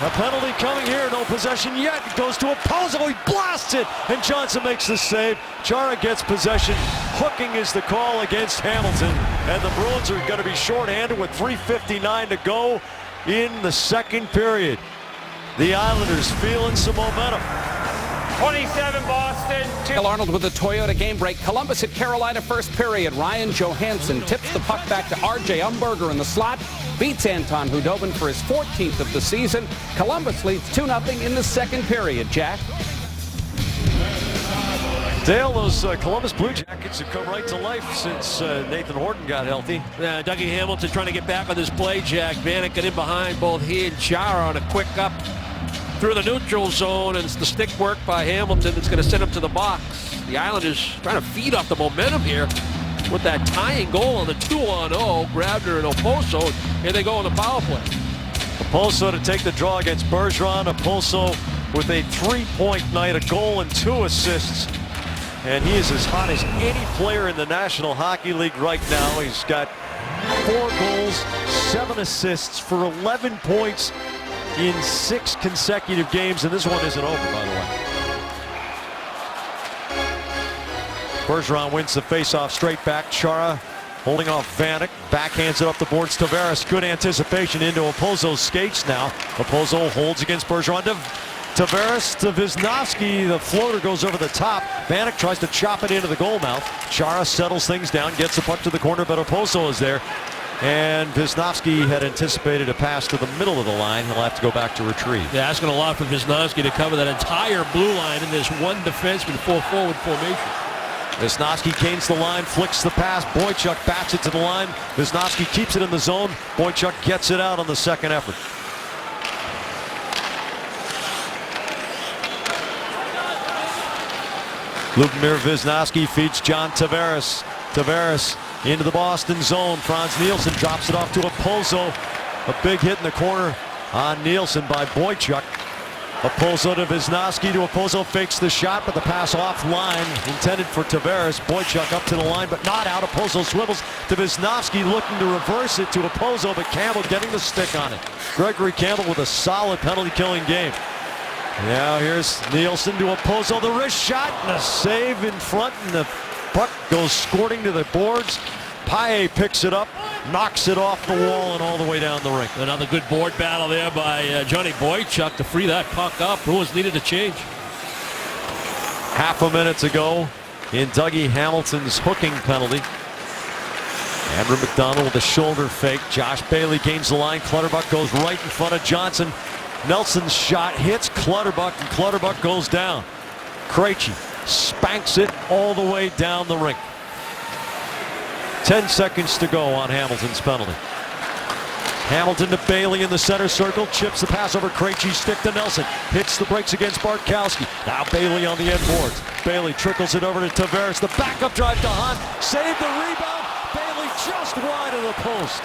A penalty coming here. No possession yet. It goes to Okposo. He blasts it. And Johnson makes the save. Chara gets possession. Hooking is the call against Hamilton. And the Bruins are going to be shorthanded with 3:59 to go in the second period. The Islanders feeling some momentum. 27 Boston. Bill Arnold with the Toyota game break. Columbus at Carolina first period. Ryan Johansson tips the puck back to R.J. Umberger in the slot. Beats Anton Hudobin for his 14th of the season. Columbus leads 2-0 in the second period. Jack? Dale, those Columbus Blue Jackets have come right to life since Nathan Horton got healthy. Dougie Hamilton trying to get back on this play, Jack. Vanek got in behind both he and Chara on a quick up through the neutral zone, and it's the stick work by Hamilton that's going to send him to the box. The Islanders trying to feed off the momentum here with that tying goal on the 2-on-0. Grabner and Oposo. Here they go on the power play. Oposo to take the draw against Bergeron. Oposo with a 3-point night, a goal and 2 assists. And he is as hot as any player in the National Hockey League right now. He's got 4 goals, 7 assists for 11 points in 6 consecutive games, and this one isn't over, by the way. Bergeron wins the faceoff straight back. Chara holding off Vanek, backhands it up the boards. Tavares, good anticipation into Oposo's skates now. Oposo holds against Bergeron. Tavares to Wisniewski. The floater goes over the top. Vanek tries to chop it into the goal mouth. Chara settles things down, gets the puck to the corner, but Oposo is there. And Wisniewski had anticipated a pass to the middle of the line. He'll have to go back to retrieve. Yeah, asking a lot for Wisniewski to cover that entire blue line in this one defenseman, 4-forward formation. Wisniewski gains the line, flicks the pass. Boychuk bats it to the line. Wisniewski keeps it in the zone. Boychuk gets it out on the second effort. Lubomir Wisniewski feeds John Tavares. Tavares into the Boston zone. Franz Nielsen drops it off to Oposo. A big hit in the corner on Nielsen by Boychuk. Oposo to Wisniewski. To Oposo, fakes the shot, but the pass offline intended for Tavares. Boychuk up to the line, but not out. Oposo swivels to Wisniewski, looking to reverse it to Oposo, but Campbell getting the stick on it. Gregory Campbell with a solid penalty-killing game. Now here's Nielsen to Oposo. The wrist shot and a save in front, and the puck goes squirting to the boards. Paille picks it up, knocks it off the wall and all the way down the rink. Another good board battle there by Johnny Boychuk to free that puck up. Bruins needed a change. Half a minute to go in Dougie Hamilton's hooking penalty. Andrew McDonald with a shoulder fake. Josh Bailey gains the line. Clutterbuck goes right in front of Johnson. Nelson's shot hits Clutterbuck, and Clutterbuck goes down. Krejci spanks it all the way down the rink. 10 seconds to go on Hamilton's penalty. Hamilton to Bailey in the center circle, chips the pass over Krejci's stick to Nelson, hits the brakes against Bartkowski. Now Bailey on the end boards. Bailey trickles it over to Tavares. The backup drive to Hunt, saved the rebound. Bailey just wide of the post.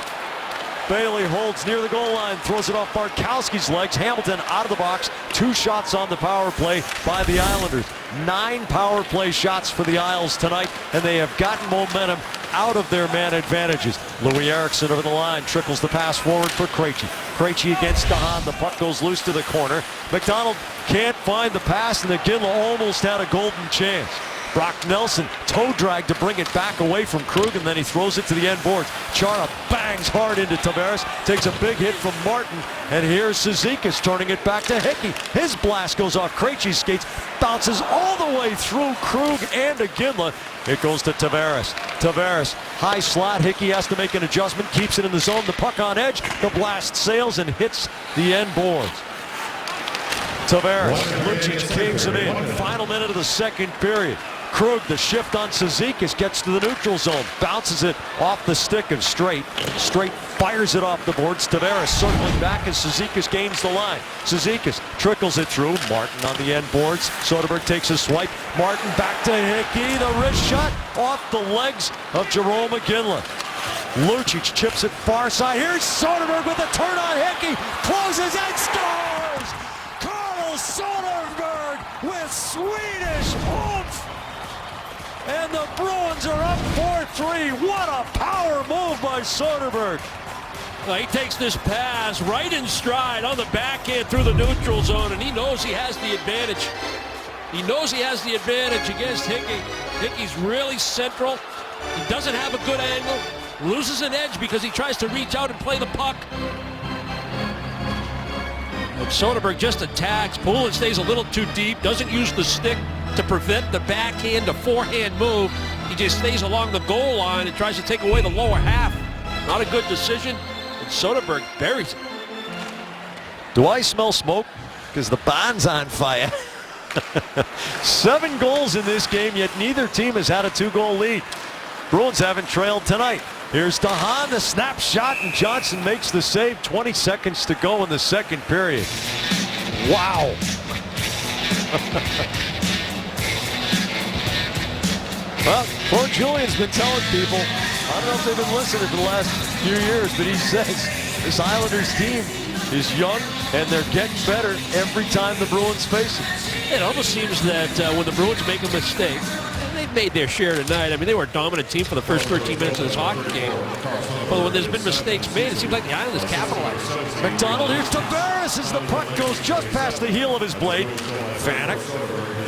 Bailey holds near the goal line, throws it off Bartkowski's legs. Hamilton out of the box. 2 shots on the power play by the Islanders. 9 power play shots for the Isles tonight, and they have gotten momentum out of their man advantages. Louis Eriksson over the line, trickles the pass forward for Krejci. Krejci against DeHaan. The puck goes loose to the corner. McDonald can't find the pass, and Iginla almost had a golden chance. Brock Nelson toe drag to bring it back away from Krug, and then he throws it to the end boards. Chara bangs hard into Tavares, takes a big hit from Martin, and here's Cizikas turning it back to Hickey. His blast goes off Krejci's skates, bounces all the way through Krug and Iginla. It goes to Tavares. Tavares, high slot. Hickey has to make an adjustment, keeps it in the zone. The puck on edge. The blast sails and hits the end boards. Tavares, Lucic caves him in. Final minute of the second period. Krug, the shift on Cizikas, gets to the neutral zone, bounces it off the stick of Straight. Straight fires it off the boards. Tavares circling back as Cizikas gains the line. Cizikas trickles it through. Martin on the end boards. Soderberg takes a swipe. Martin back to Hickey. The wrist shot off the legs of Jarome Iginla. Lucic chips it far side. Here's Soderberg with a turn on Hickey. Closes and scores! Carl Soderberg with Swedish oomph! And the Bruins are up 4-3. What a power move by Soderberg. Well, he takes this pass right in stride on the backhand through the neutral zone, and he knows he has the advantage. He knows he has the advantage against Hickey. Hickey's really central. He doesn't have a good angle. Loses an edge because he tries to reach out and play the puck. And Soderberg just attacks. Poulin stays a little too deep. Doesn't use the stick to prevent the backhand to forehand move. He just stays along the goal line and tries to take away the lower half. Not a good decision. And Soderberg buries it. Do I smell smoke? Because the barn's on fire. 7 goals in this game, yet neither team has had a 2-goal lead. Bruins haven't trailed tonight. Here's DeHaan, the snap shot, and Johnson makes the save. 20 seconds to go in the second period. Wow. Well, poor Julian's been telling people, I don't know if they've been listening for the last few years, but he says this Islanders team is young and they're getting better every time the Bruins face them. It almost seems that when the Bruins make a mistake, and they've made their share tonight. I mean, they were a dominant team for the first 13 minutes of this hockey game. But when there's been mistakes made, it seems like the Islanders capitalize. McDonald, here's Tavares as the puck goes just past the heel of his blade. Vanek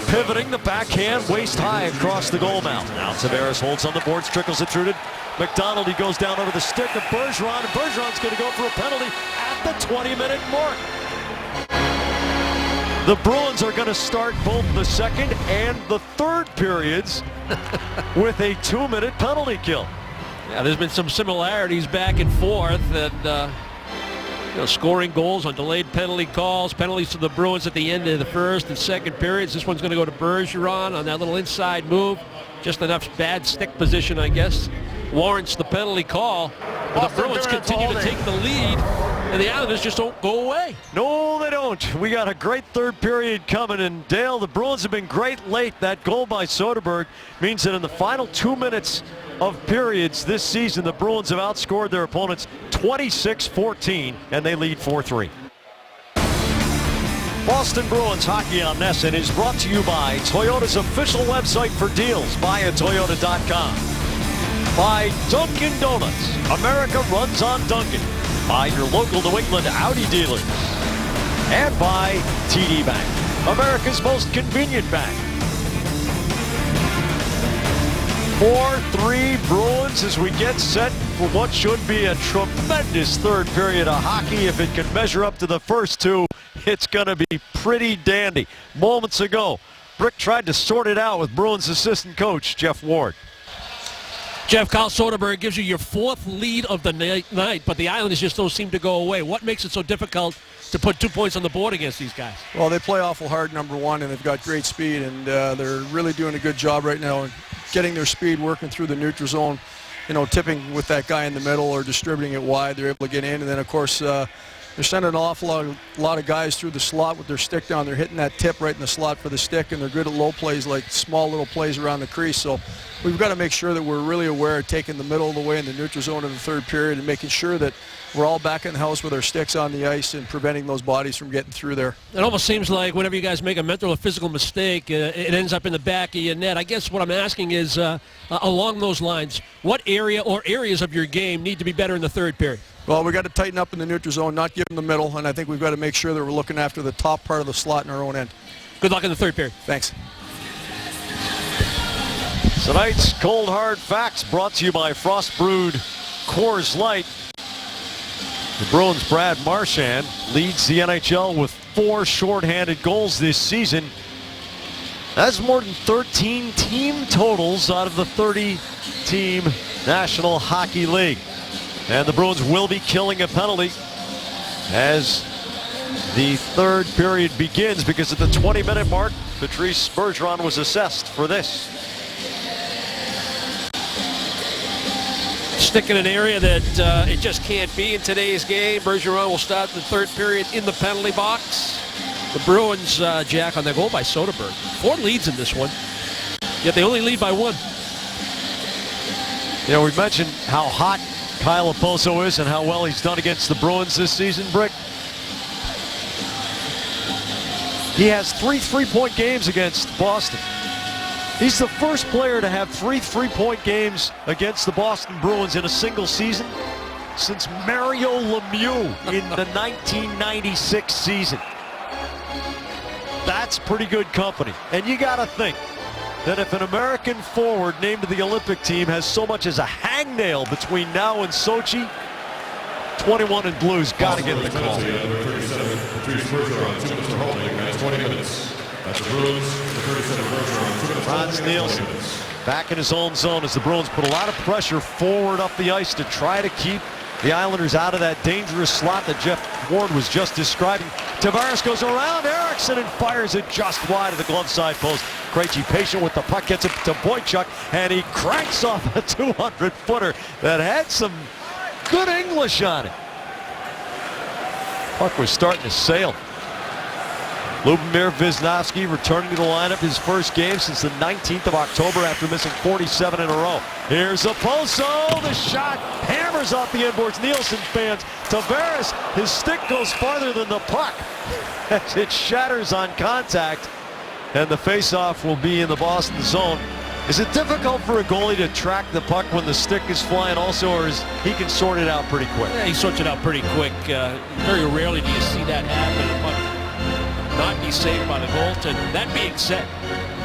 pivoting the backhand waist high across the goal mouth. Now Tavares holds on the boards, trickles it through to McDonald. He goes down over the stick of Bergeron, and Bergeron's going to go for a penalty at the 20-minute mark. The Bruins are going to start both the second and the third periods with a 2-minute penalty kill. Yeah, there's been some similarities back and forth, and scoring goals on delayed penalty calls, penalties to the Bruins at the end of the first and second periods. This one's going to go to Bergeron on that little inside move. Just enough bad stick position, I guess, warrants the penalty call. But the Bruins continue to take the lead, and the Islanders just don't go away. No, they don't. We got a great third period coming, and Dale, the Bruins have been great late. That goal by Soderberg means that in the final 2 minutes of periods this season, the Bruins have outscored their opponents 26-14, and they lead 4-3. Boston Bruins Hockey on NESN is brought to you by Toyota's official website for deals, buyatoyota.com. By Dunkin' Donuts, America runs on Dunkin'. By your local New England Audi dealers. And by TD Bank, America's most convenient bank. 4-3 Bruins as we get set for what should be a tremendous third period of hockey. If it can measure up to the first two, it's going to be pretty dandy. Moments ago, Brick tried to sort it out with Bruins assistant coach Jeff Ward. Jeff, Kyle Soderberg gives you your 4th lead of the night, but the Islanders just don't seem to go away. What makes it so difficult to put 2 points on the board against these guys? Well, they play awful hard, number one, and they've got great speed, and they're really doing a good job right now in getting their speed working through the neutral zone, tipping with that guy in the middle or distributing it wide. They're able to get in, and then, of course, they're sending an awful lot of guys through the slot with their stick down. They're hitting that tip right in the slot for the stick, and they're good at low plays, like small little plays around the crease. So we've got to make sure that we're really aware of taking the middle of the way in the neutral zone in the third period and making sure that we're all back in the house with our sticks on the ice and preventing those bodies from getting through there. It almost seems like whenever you guys make a mental or physical mistake, it ends up in the back of your net. I guess what I'm asking is, along those lines, what area or areas of your game need to be better in the third period? Well, we've got to tighten up in the neutral zone, not give them the middle, and I think we've got to make sure that we're looking after the top part of the slot in our own end. Good luck in the third period. Thanks. Tonight's Cold Hard Facts brought to you by Frost Brewed Coors Light. The Bruins' Brad Marchand leads the NHL with 4 shorthanded goals this season. That's more than 13 team totals out of the 30-team National Hockey League. And the Bruins will be killing a penalty as the third period begins, because at the 20-minute mark, Patrice Bergeron was assessed for this. Stick in an area that it just can't be in today's game. Bergeron will start the third period in the penalty box. The Bruins, Jack, on the goal by Soderberg. 4 leads in this one, yet they only lead by 1. We mentioned how hot Kyle Okposo is and how well he's done against the Bruins this season, Brick. He has 3 3-point games against Boston. He's the first player to have 3 3-point games against the Boston Bruins in a single season since Mario Lemieux in the 1996 season. That's pretty good company. And you got to think that if an American forward named to the Olympic team has so much as a hangnail between now and Sochi, 21 in blue's got to get the call. Patrice Bergeron, 2 minutes holding, that's 20 minutes. That's the Bruins, the 37 Bergeron, 2 minutes. Franz Nielsen back in his own zone as the Bruins put a lot of pressure forward up the ice to try to keep the Islanders out of that dangerous slot that Jeff Ward was just describing. Tavares goes around Eriksson and fires it just wide of the glove side post. Krejci patient with the puck, gets it to Boychuk, and he cranks off a 200-footer that had some good English on it. Puck was starting to sail. Lubomir Visnovsky returning to the lineup, his first game since the 19th of October after missing 47 in a row. Here's Okposo, the shot hammers off the inboards. Nielsen fans, Tavares, his stick goes farther than the puck as it shatters on contact, and the faceoff will be in the Boston zone. Is it difficult for a goalie to track the puck when the stick is flying also, or is he can sort it out pretty quick? Yeah, he sorts it out pretty quick. Very rarely do you see that happen, but not be saved by the goaltender. That being said,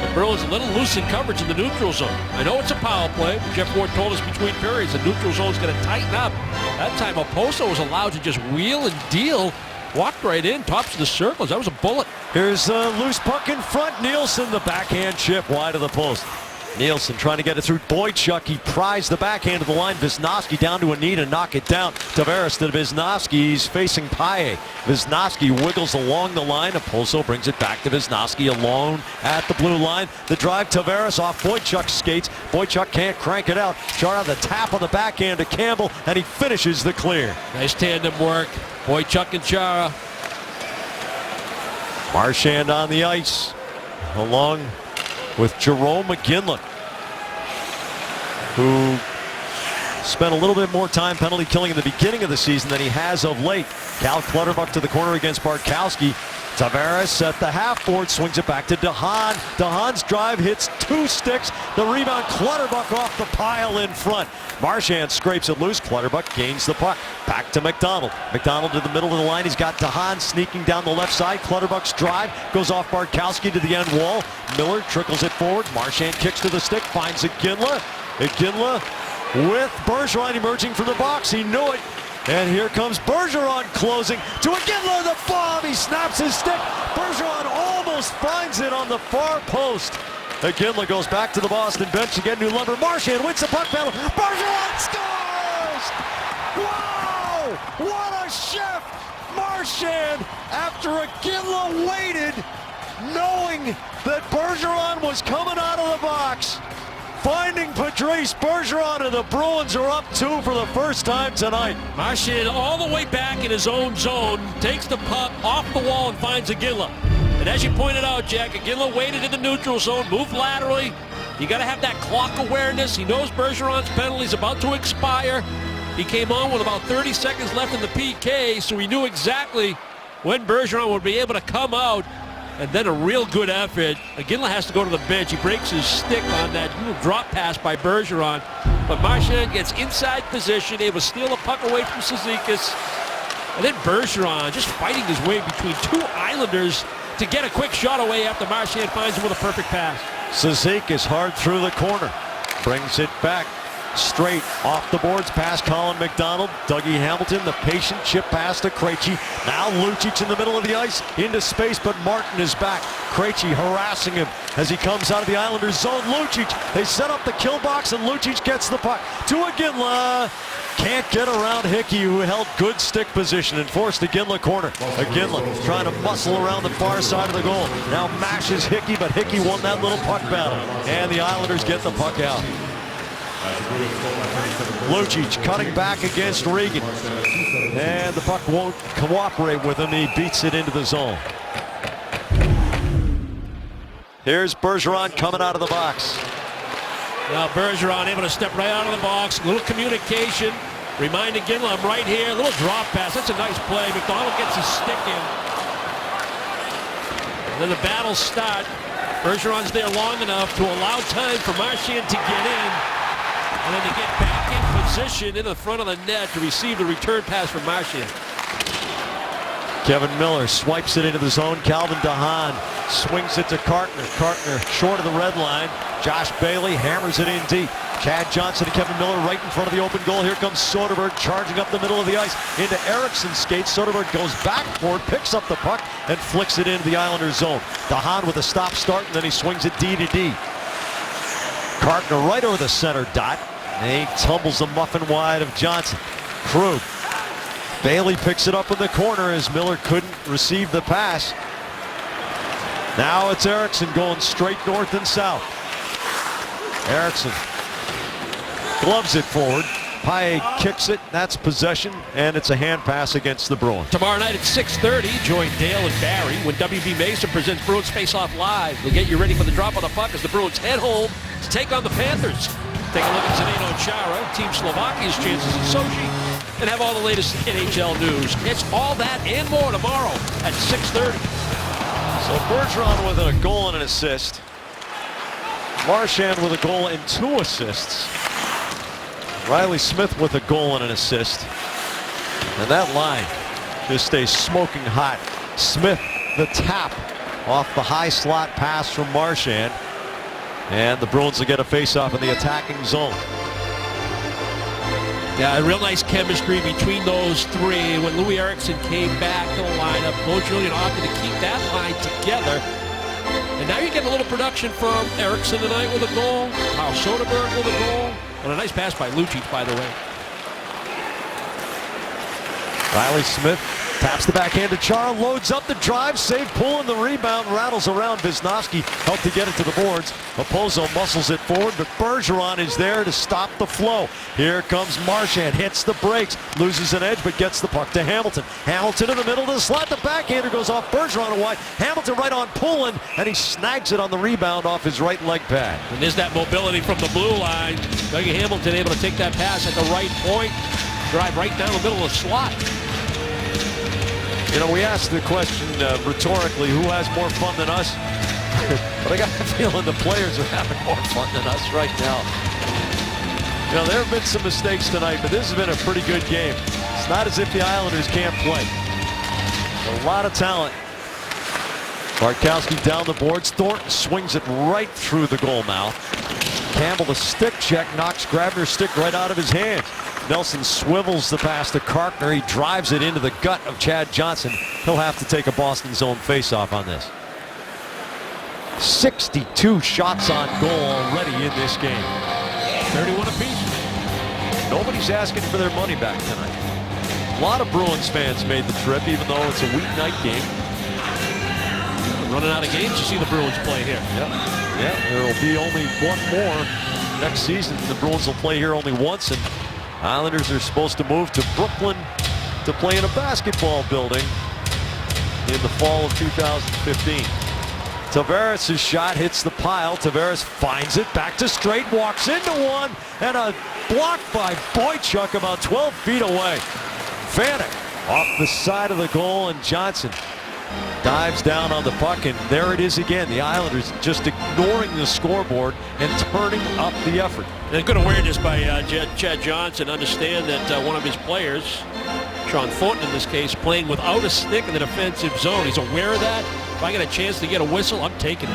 the Bruins a little loose in coverage in the neutral zone. I know it's a power play, but Jeff Ward told us between periods the neutral zone is going to tighten up. That time Okposo was allowed to just wheel and deal, walked right in, tops of the circles. That was a bullet. Here's a loose puck in front. Nielsen, the backhand chip wide of the post. Nielsen trying to get it through Boychuk. He pries the backhand of the line. Visnovsky down to a knee to knock it down. Tavares to Visnovsky. He's facing Paille. Visnovsky wiggles along the line. Okposo brings it back to Visnovsky alone at the blue line. The drive, Tavares off Boychuk's skates. Boychuk can't crank it out. Chara the tap on the backhand to Campbell, and he finishes the clear. Nice tandem work. Boychuk and Chara. Marchand on the ice along with Jarome Iginla, who spent a little bit more time penalty killing in the beginning of the season than he has of late. Cal Clutterbuck to the corner against Bartkowski. Tavares at the half board, swings it back to DeHaan. DeHaan's drive hits two sticks. The rebound, Clutterbuck off the pile in front. Marchand scrapes it loose. Clutterbuck gains the puck. Back to McDonald. McDonald to the middle of the line. He's got DeHaan sneaking down the left side. Clutterbuck's drive goes off Bartkowski to the end wall. Miller trickles it forward. Marchand kicks to the stick, finds Iginla. Iginla with Bergeron emerging from the box. He knew it. And here comes Bergeron closing to Iginla, the bomb. He snaps his stick. Bergeron almost finds it on the far post. Iginla goes back to the Boston bench to get new lumber. Marchand wins the puck battle. Bergeron scores! Wow! What a shift! Marchand, after Iginla waited, knowing that Bergeron was coming out of the box, finding Patrice Bergeron, and the Bruins are up 2 for the first time tonight. Marchand all the way back in his own zone, takes the puck off the wall and finds Iginla. And as you pointed out, Jack, Iginla waited in the neutral zone, moved laterally. You got to have that clock awareness. He knows Bergeron's penalty is about to expire. He came on with about 30 seconds left in the PK, so he knew exactly when Bergeron would be able to come out. And then a real good effort. Iginla has to go to the bench. He breaks his stick on that little drop pass by Bergeron. But Marchand gets inside position, able to steal the puck away from Cizikas. And then Bergeron just fighting his way between two Islanders to get a quick shot away after Marchand finds him with a perfect pass. Cizikas hard through the corner. Brings it back. Straight off the boards past Colin McDonald. Dougie Hamilton, the patient chip pass to Krejci. Now Lucic in the middle of the ice into space, but Martin is back. Krejci harassing him as he comes out of the Islanders zone. Lucic, they set up the kill box, and Lucic gets the puck to Iginla. Can't get around Hickey, who held good stick position and forced Iginla corner. Iginla trying to muscle around the far side of the goal. Now mashes Hickey, but Hickey won that little puck battle. And the Islanders get the puck out. Lucic cutting back against Regan. And the puck won't cooperate with him. He beats it into the zone. Here's Bergeron coming out of the box. Now Bergeron able to step right out of the box. Little communication. Remind Iginla, I'm right here. Little drop pass. That's a nice play. McDonald gets his stick in. And then the battle start. Bergeron's there long enough to allow time for Marchand to get in. And then to get back in position in the front of the net to receive the return pass from Marchand. Kevin Miller swipes it into the zone. Calvin DeHaan swings it to Cartner. Cartner short of the red line. Josh Bailey hammers it in deep. Chad Johnson to Kevin Miller right in front of the open goal. Here comes Soderberg charging up the middle of the ice into Eriksson's skates. Soderberg goes back for it, picks up the puck, and flicks it into the Islanders zone. DeHaan with a stop start, and then he swings it D to D. Cartner right over the center dot. And he tumbles the muffin wide of Johnson. Krug. Bailey picks it up in the corner as Miller couldn't receive the pass. Now it's Eriksson going straight north and south. Eriksson gloves it forward. Paille kicks it. That's possession, and it's a hand pass against the Bruins. Tomorrow night at 6:30, join Dale and Barry when WB Mason presents Bruins Face Off Live. We'll get you ready for the drop of the puck as the Bruins head home to take on the Panthers. Take a look at Zdeno Chara, Team Slovakia's chances in Sochi, and have all the latest NHL news. It's all that and more tomorrow at 6:30. So Bergeron with a goal and an assist. Marchand with a goal and 2 assists. Riley Smith with a goal and an assist. And that line just stays smoking hot. Smith, the tap off the high slot pass from Marchand. And the Bruins will get a face-off in the attacking zone. Yeah, a real nice chemistry between those three. When Louis Eriksson came back to the lineup, Claude Julien opted to keep that line together. And now you're getting a little production from Eriksson tonight with a goal. Kyle Soderberg with a goal. And a nice pass by Lucic, by the way. Riley Smith taps the backhand to Chara, loads up the drive, save, pulling the rebound, rattles around. Wisnowski helped to get it to the boards. Okposo muscles it forward, but Bergeron is there to stop the flow. Here comes Marchand, hits the brakes, loses an edge, but gets the puck to Hamilton. Hamilton in the middle of the slot, the backhander goes off Bergeron and wide. Hamilton right on Poulin, and he snags it on the rebound off his right leg pad. And there's that mobility from the blue line. Dougie Hamilton able to take that pass at the right point, drive right down the middle of the slot. You know, we asked the question rhetorically, who has more fun than us? But I got the feeling the players are having more fun than us right now. You know, there have been some mistakes tonight, but this has been a pretty good game. It's not as if the Islanders can't play. A lot of talent. Bartkowski down the boards. Thornton swings it right through the goal mouth. Campbell, the stick check, knocks Grabner's stick right out of his hands. Nelson swivels the pass to Karkner. He drives it into the gut of Chad Johnson. He'll have to take a Boston zone faceoff on this. 62 shots on goal already in this game. 31 apiece. Nobody's asking for their money back tonight. A lot of Bruins fans made the trip, even though it's a weeknight game. Running out of games to see the Bruins play here. Yeah, there will be only one more next season. The Bruins will play here only once, and Islanders are supposed to move to Brooklyn to play in a basketball building in the fall of 2015. Tavares' shot hits the pile. Tavares finds it, back to straight, walks into one, and a block by Boychuk about 12 feet away. Vanek off the side of the goal, and Johnson dives down on the puck, and there it is again. The Islanders just ignoring the scoreboard and turning up the effort. And good awareness by Chad Johnson. Understand that one of his players, Sean Thornton in this case, playing without a stick in the defensive zone. He's aware of that. If I get a chance to get a whistle, I'm taking it.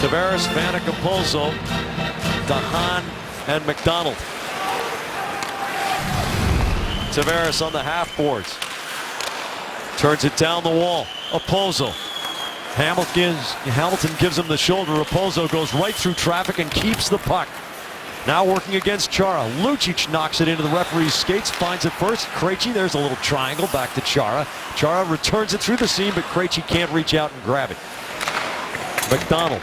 Tavares, Vanek, Okposo, DeHaan, and McDonald. Tavares on the half boards. Turns it down the wall. Okposo. Hamilton gives him the shoulder. Okposo goes right through traffic and keeps the puck. Now working against Chara. Lucic knocks it into the referee's skates. Finds it first. Krejci, there's a little triangle back to Chara. Chara returns it through the seam, but Krejci can't reach out and grab it. McDonald.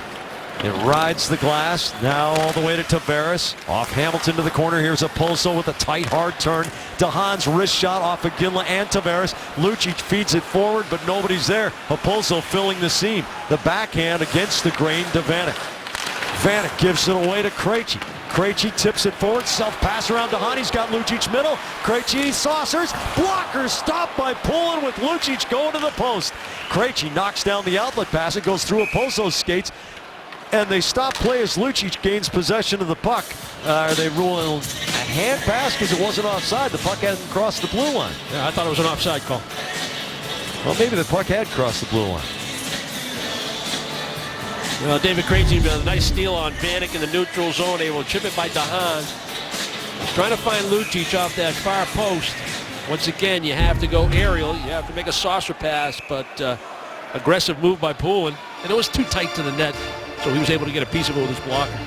It rides the glass, now all the way to Tavares. Off Hamilton to the corner. Here's Okposo with a tight, hard turn. DeHaan's wrist shot off of Ginla and Tavares. Lucic feeds it forward, but nobody's there. Okposo filling the seam. The backhand against the grain to Vanek. Vanek gives it away to Krejci. Krejci tips it forward, self-pass around DeHaan. He's got Lucic middle. Krejci saucers. Blocker stopped by Poulin with Lucic going to the post. Krejci knocks down the outlet pass. It goes through Okposo's skates. And they stop play as Lucic gains possession of the puck. They rule a hand pass because it wasn't offside. The puck hadn't crossed the blue line. Yeah, I thought it was an offside call. Well, maybe the puck had crossed the blue line. Well, David Krejci, a nice steal on Vanek in the neutral zone, able to chip it by DeHaan. He's trying to find Lucic off that far post. Once again, you have to go aerial. You have to make a saucer pass, but aggressive move by Poulin. And it was too tight to the net. So he was able to get a piece of it with his blocker.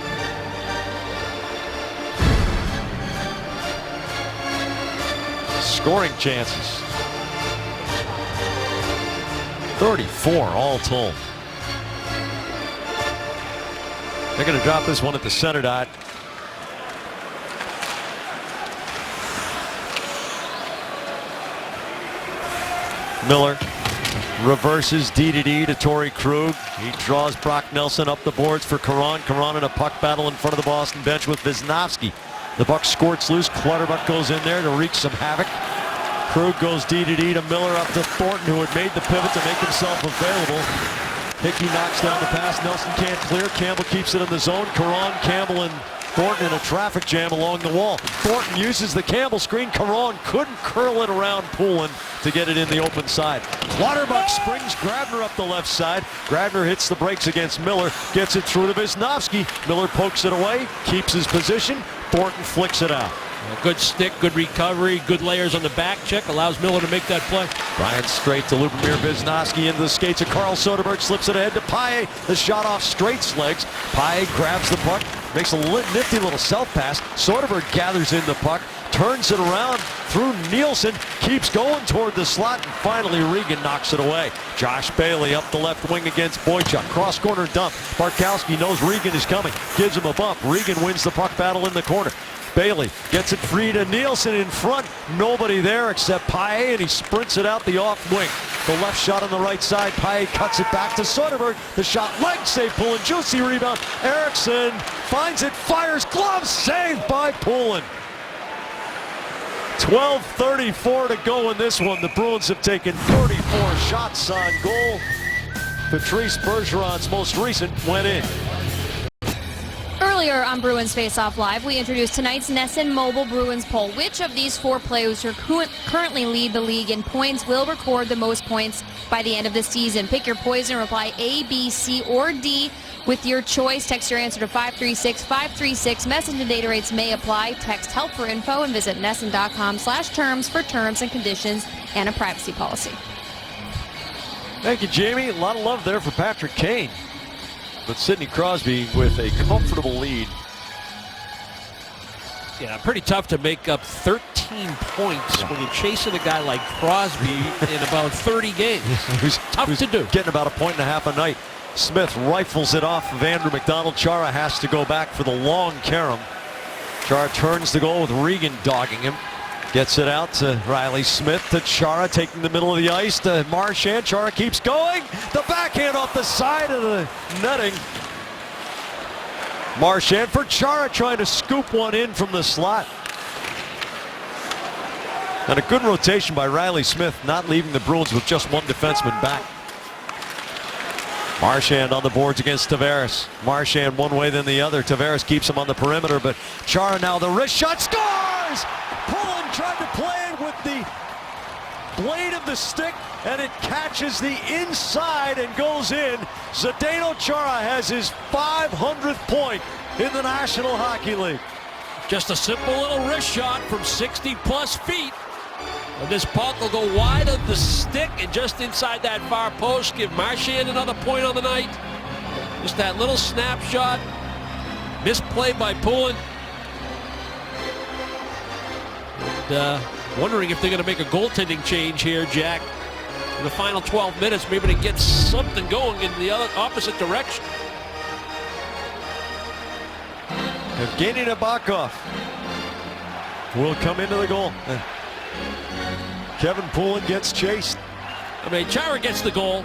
scoring chances. 34 all told. They're going to drop this one at the center dot. Miller reverses D to Torrey Krug. He draws Brock Nelson up the boards for Caron. Caron in a puck battle in front of the Boston bench with Wisnowski. The puck squirts loose. Clutterbuck goes in there to wreak some havoc. Krug goes D to Miller up to Thornton, who had made the pivot to make himself available. Hickey knocks down the pass. Nelson can't clear. Campbell keeps it in the zone. Caron, Campbell, and Thornton in a traffic jam along the wall. Thornton uses the Campbell screen. Caron couldn't curl it around Poulin to get it in the open side. Clutterbuck springs Grabner up the left side. Grabner hits the brakes against Miller. Gets it through to Wisnowski. Miller pokes it away. Keeps his position. Thornton flicks it out. A good stick, good recovery, good layers on the back check. Allows Miller to make that play. Ryan straight to Lubomir Wisnowski into the skates of Carl Soderberg. Slips it ahead to Paille. The shot off Straight's legs. Paille grabs the puck. Makes a nifty little self pass. Soderberg gathers in the puck. Turns it around through Nielsen. Keeps going toward the slot. And finally Regan knocks it away. Josh Bailey up the left wing against Boychuk. Cross corner dump. Bartkowski knows Regan is coming. Gives him a bump. Regan wins the puck battle in the corner. Bailey gets it free to Nielsen in front. Nobody there except Paille, and he sprints it out the off wing. The left shot on the right side. Paille cuts it back to Soderberg. The shot, leg save, Poulin. Juicy rebound. Eriksson finds it, fires, glove saved by Poulin. 12:34 to go in this one. The Bruins have taken 34 shots on goal. Patrice Bergeron's most recent went in. Earlier on Bruins Face Off Live, we introduced tonight's NESN Mobile Bruins poll. Which of these four players who currently lead the league in points will record the most points by the end of the season? Pick your poison, reply A, B, C, or D with your choice. Text your answer to 536-536. Message and data rates may apply. Text help for info and visit NESN.com/terms for terms and conditions and a privacy policy. Thank you, Jamie. A lot of love there for Patrick Kane. But Sidney Crosby with a comfortable lead. Yeah, pretty tough to make up 13 points when you're chasing a guy like Crosby in about 30 games. Who's tough to do. Getting about a point and a half a night. Smith rifles it off of Andrew McDonald. Chara has to go back for the long carom. Chara turns the goal with Regan dogging him. Gets it out to Riley Smith, to Chara, taking the middle of the ice to Marchand. Chara keeps going. The backhand off the side of the netting. Marchand for Chara, trying to scoop one in from the slot. And a good rotation by Riley Smith, not leaving the Bruins with just one defenseman back. Marchand on the boards against Tavares. Marchand one way then the other. Tavares keeps him on the perimeter, but Chara now the wrist shot, scores! Poulin tried to play it with the blade of the stick, and it catches the inside and goes in. Zdeno Chara has his 500th point in the National Hockey League. Just a simple little wrist shot from 60-plus feet. And this puck will go wide of the stick and just inside that far post. Give Marchand another point on the night. Just that little snapshot. Misplay by Poulin. And, wondering if they're going to make a goaltending change here, Jack. In the final 12 minutes, maybe to get something going in the other opposite direction. Evgeny Nabokov will come into the goal. Kevin Poulin gets chased. I mean, Chara gets the goal.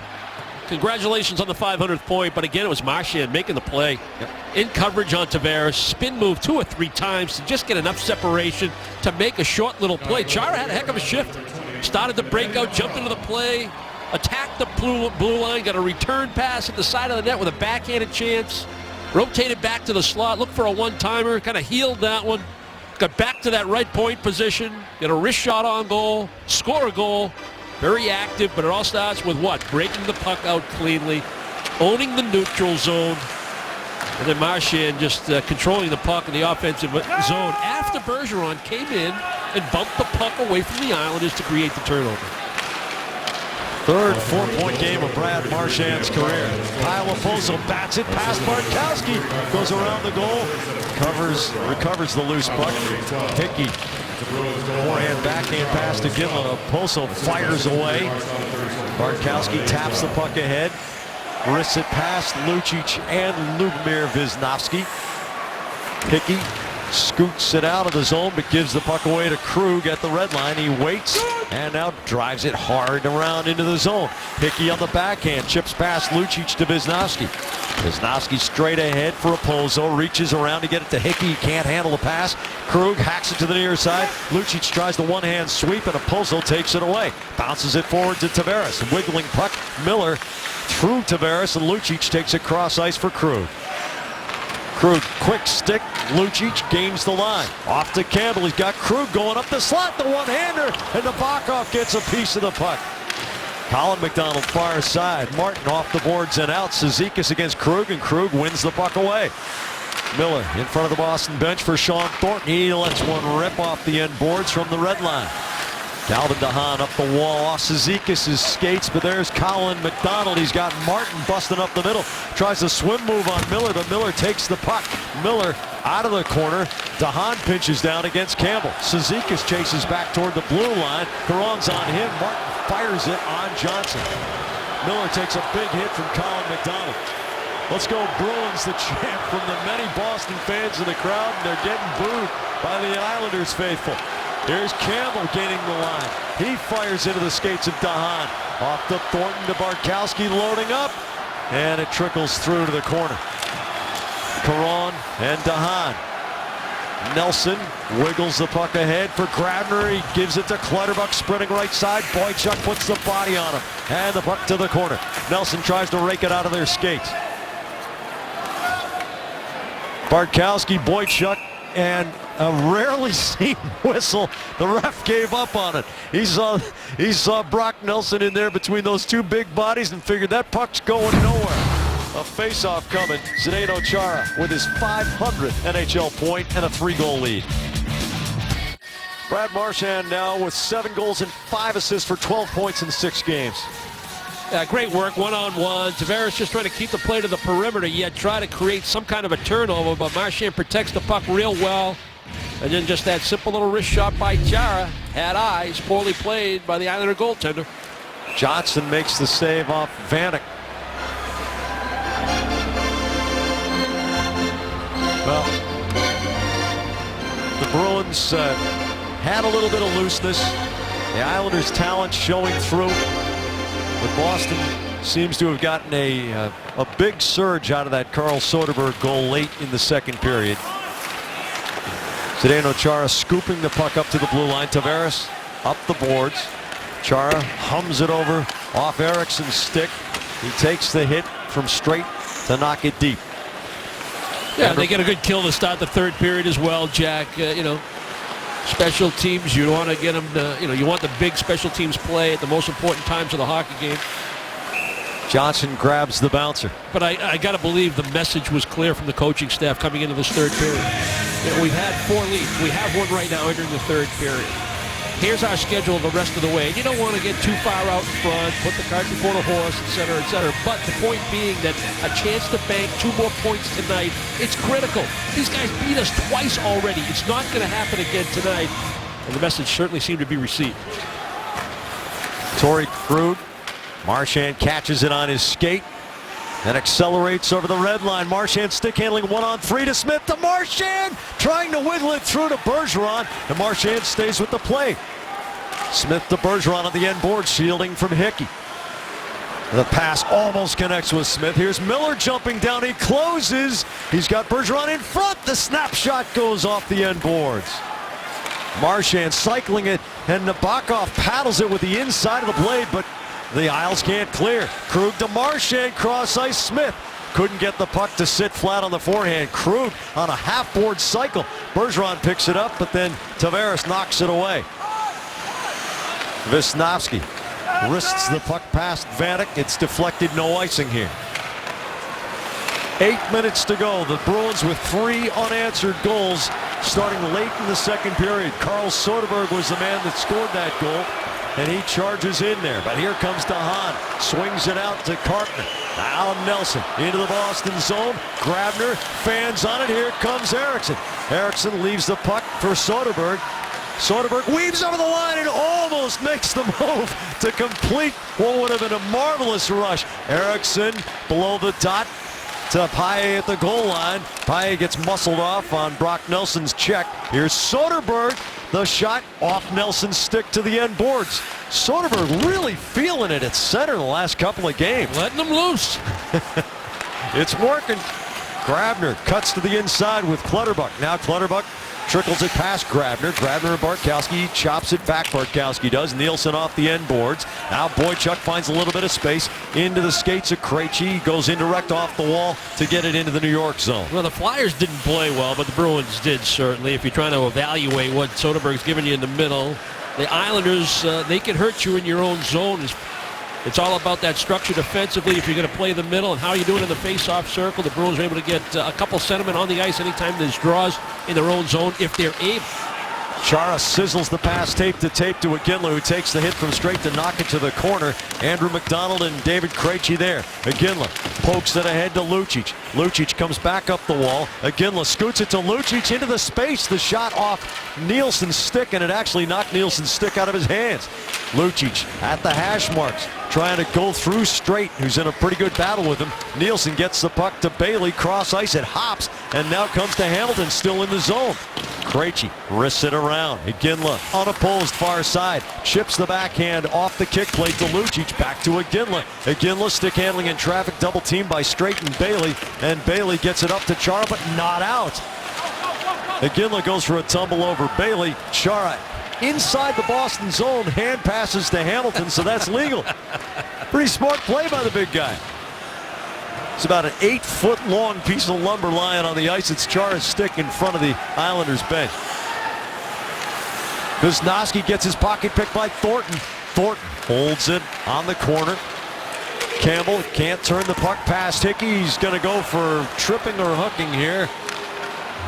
Congratulations on the 500th point, but again, it was Marchand making the play. Yep. In coverage on Tavares, spin move 2 or 3 times to just get enough separation to make a short little play. Chara had a heck of a shift. Started the breakout, jumped into the play, attacked the blue line, got a return pass at the side of the net with a backhanded chance, rotated back to the slot, looked for a one-timer, kind of healed that one, got back to that right point position, get a wrist shot on goal, score a goal. Very active, but it all starts with what? Breaking the puck out cleanly, owning the neutral zone, and then Marchand just controlling the puck in the offensive zone after Bergeron came in and bumped the puck away from the Islanders to create the turnover. Third 4-point game of Brad Marchand's career. Kyle Oposo bats it past Bartkowski. Goes around the goal. Recovers the loose puck. Hickey. Forehand, backhand pass to Ginla. Oposo fires away. Bartkowski taps the puck ahead. Wrists it past Lucic and Lubomir Visnovsky. Hickey scoots it out of the zone, but gives the puck away to Krug at the red line. He waits and now drives it hard around into the zone. Hickey on the backhand, chips past Lucic to Visnovsky. Visnovsky straight ahead for Oposo, reaches around to get it to Hickey. He can't handle the pass. Krug hacks it to the near side. Lucic tries the one-hand sweep, and Oposo takes it away. Bounces it forward to Tavares. Wiggling puck, Miller through Tavares, and Lucic takes it cross ice for Krug. Krug, quick stick. Lucic gains the line. Off to Campbell. He's got Krug going up the slot, the one-hander, and Nabokov gets a piece of the puck. Colin McDonald far side. Martin off the boards and out. Cizikas against Krug, and Krug wins the puck away. Miller in front of the Boston bench for Sean Thornton. He lets one rip off the end boards from the red line. Calvin DeHaan up the wall off Cizikas' skates, but there's Colin McDonald. He's got Martin busting up the middle. Tries a swim move on Miller, but Miller takes the puck. Miller out of the corner. DeHaan pinches down against Campbell. Cizikas chases back toward the blue line. Caron's on him. Martin fires it on Johnson. Miller takes a big hit from Colin McDonald. Let's go Bruins, the chant from the many Boston fans in the crowd, and they're getting booed by the Islanders faithful. Here's Campbell gaining the line. He fires into the skates of DeHaan. Off to Thornton to Bartkowski, loading up, and it trickles through to the corner. Caron and DeHaan. Nelson wiggles the puck ahead for Grabner. He gives it to Clutterbuck, sprinting right side. Boychuk puts the body on him, and the puck to the corner. Nelson tries to rake it out of their skates. Bartkowski, Boychuk, and a rarely seen whistle. The ref gave up on it. He saw Brock Nelson in there between those two big bodies and figured that puck's going nowhere. A face-off coming. Zdeno Chara with his 500th NHL point and a 3-goal lead. Brad Marchand now with 7 goals and 5 assists for 12 points in 6 games. Great work one-on-one. Tavares just trying to keep the play to the perimeter, yet try to create some kind of a turnover, but Marchand protects the puck real well. And then just that simple little wrist shot by Chara. Had eyes, poorly played by the Islander goaltender. Johnson makes the save off Vanek. Well, the Bruins had a little bit of looseness. The Islanders' talent showing through. But Boston seems to have gotten a big surge out of that Carl Soderberg goal late in the second period. Zdeno Chara scooping the puck up to the blue line. Tavares up the boards. Chara hums it over off Eriksson's stick. He takes the hit from straight to knock it deep. Yeah, they get a good kill to start the third period as well, Jack. Special teams, you want to get them to, you want the big special teams play at the most important times of the hockey game. Johnson grabs the bouncer. But I got to believe the message was clear from the coaching staff coming into this third period. We've had 4 leads. We have one right now entering the third period. Here's our schedule the rest of the way. And you don't want to get too far out in front, put the cart before the horse, et cetera, et cetera. But the point being that a chance to bank 2 more points tonight, it's critical. These guys beat us twice already. It's not going to happen again tonight. And the message certainly seemed to be received. Torrey Krug. Marchand catches it on his skate and accelerates over the red line. Marchand stick handling 1-on-3 to Smith to Marchand, trying to wiggle it through to Bergeron, and Marchand stays with the play. Smith to Bergeron on the end board, shielding from Hickey. The pass almost connects with Smith. Here's Miller jumping down. He closes. He's got Bergeron in front. The snapshot goes off the end boards. Marchand cycling it, and Nabokov paddles it with the inside of the blade, but the Isles can't clear. Krug to Marchand, cross ice. Smith couldn't get the puck to sit flat on the forehand. Krug on a half-board cycle. Bergeron picks it up, but then Tavares knocks it away. Visnovsky wrists the puck past Vanek. It's deflected, no icing here. 8 minutes to go. The Bruins with 3 unanswered goals starting late in the second period. Carl Soderberg was the man that scored that goal. and he charges in there. But here comes DeHaan, swings it out to Carpenter. Now Nelson into the Boston zone. Grabner fans on it. Here comes Eriksson. Eriksson leaves the puck for Soderberg. Soderberg weaves over the line and almost makes the move to complete what would have been a marvelous rush. Eriksson below the dot to Paille at the goal line. Paille gets muscled off on Brock Nelson's check. Here's Soderberg. The shot off Nelson's stick to the end boards. Soderberg really feeling it at center the last couple of games. Letting them loose. It's working. Grabner cuts to the inside with Clutterbuck. Now Clutterbuck trickles it past Grabner. Grabner and Bartkowski chops it back. Bartkowski does. Nielsen off the end boards. Now Boychuk finds a little bit of space into the skates of Krejci. Goes indirect off the wall to get it into the New York zone. Well, the Flyers didn't play well, but the Bruins did, certainly. If you're trying to evaluate what Soderberg's giving you in the middle, the Islanders, they can hurt you in your own zone. It's all about that structure defensively if you're going to play the middle and how you do it in the face-off circle. The Bruins are able to get a couple sentiment on the ice anytime there's draws in their own zone if they're able. Chara sizzles the pass tape to Iginla, who takes the hit from straight to knock it to the corner. Andrew McDonald and David Krejci there. Iginla pokes it ahead to Lucic. Lucic comes back up the wall. Iginla scoots it to Lucic into the space. The shot off Nielsen's stick, and it actually knocked Nielsen's stick out of his hands. Lucic at the hash marks, trying to go through straight, who's in a pretty good battle with him. Nielsen gets the puck to Bailey, cross ice, it hops, and now comes to Hamilton, still in the zone. Krejci wrists it around. Iginla unopposed far side, chips the backhand off the kick plate to Lucic, back to Iginla. Iginla stick handling in traffic, double teamed by Straight and Bailey, and Bailey gets it up to Chara, but not out. Iginla goes for a tumble over Bailey. Chara inside the Boston zone, hand passes to Hamilton, so that's legal. Pretty smart play by the big guy. It's about an 8-foot-long piece of lumber lying on the ice. It's Chara's stick in front of the Islanders bench. Wisnowski gets his pocket picked by Thornton. Thornton holds it on the corner. Campbell can't turn the puck past Hickey. He's going to go for tripping or hooking here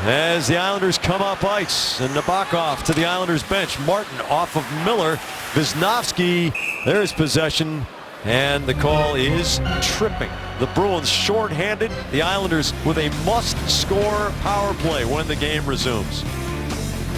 as the Islanders come up ice. And Nabokov to the Islanders bench. Martin off of Miller. Wisnowski, there's possession, and the call is tripping. The Bruins shorthanded. The Islanders with a must-score power play when the game resumes.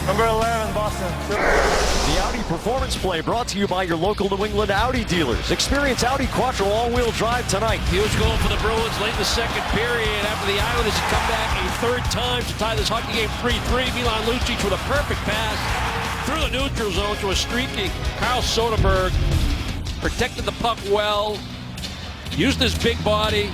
Number 11, Boston. The Audi Performance Play brought to you by your local New England Audi dealers. Experience Audi Quattro all-wheel drive tonight. Huge goal for the Bruins late in the second period after the Islanders had come back a third time to tie this hockey game 3-3. Milan Lucic with a perfect pass through the neutral zone to a streaking Carl Soderberg. Protected the puck well, used his big body,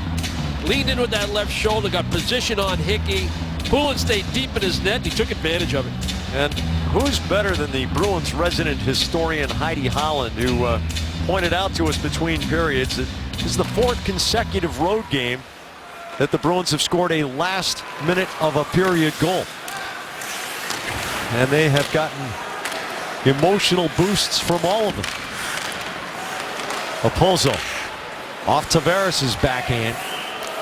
leaned in with that left shoulder, got position on Hickey. Poulin stayed deep in his net. He took advantage of it. And who's better than the Bruins resident historian Heidi Holland, who pointed out to us between periods that this is the 4th consecutive road game that the Bruins have scored a last minute of a period goal. And they have gotten emotional boosts from all of them. Opposo off Tavares' backhand.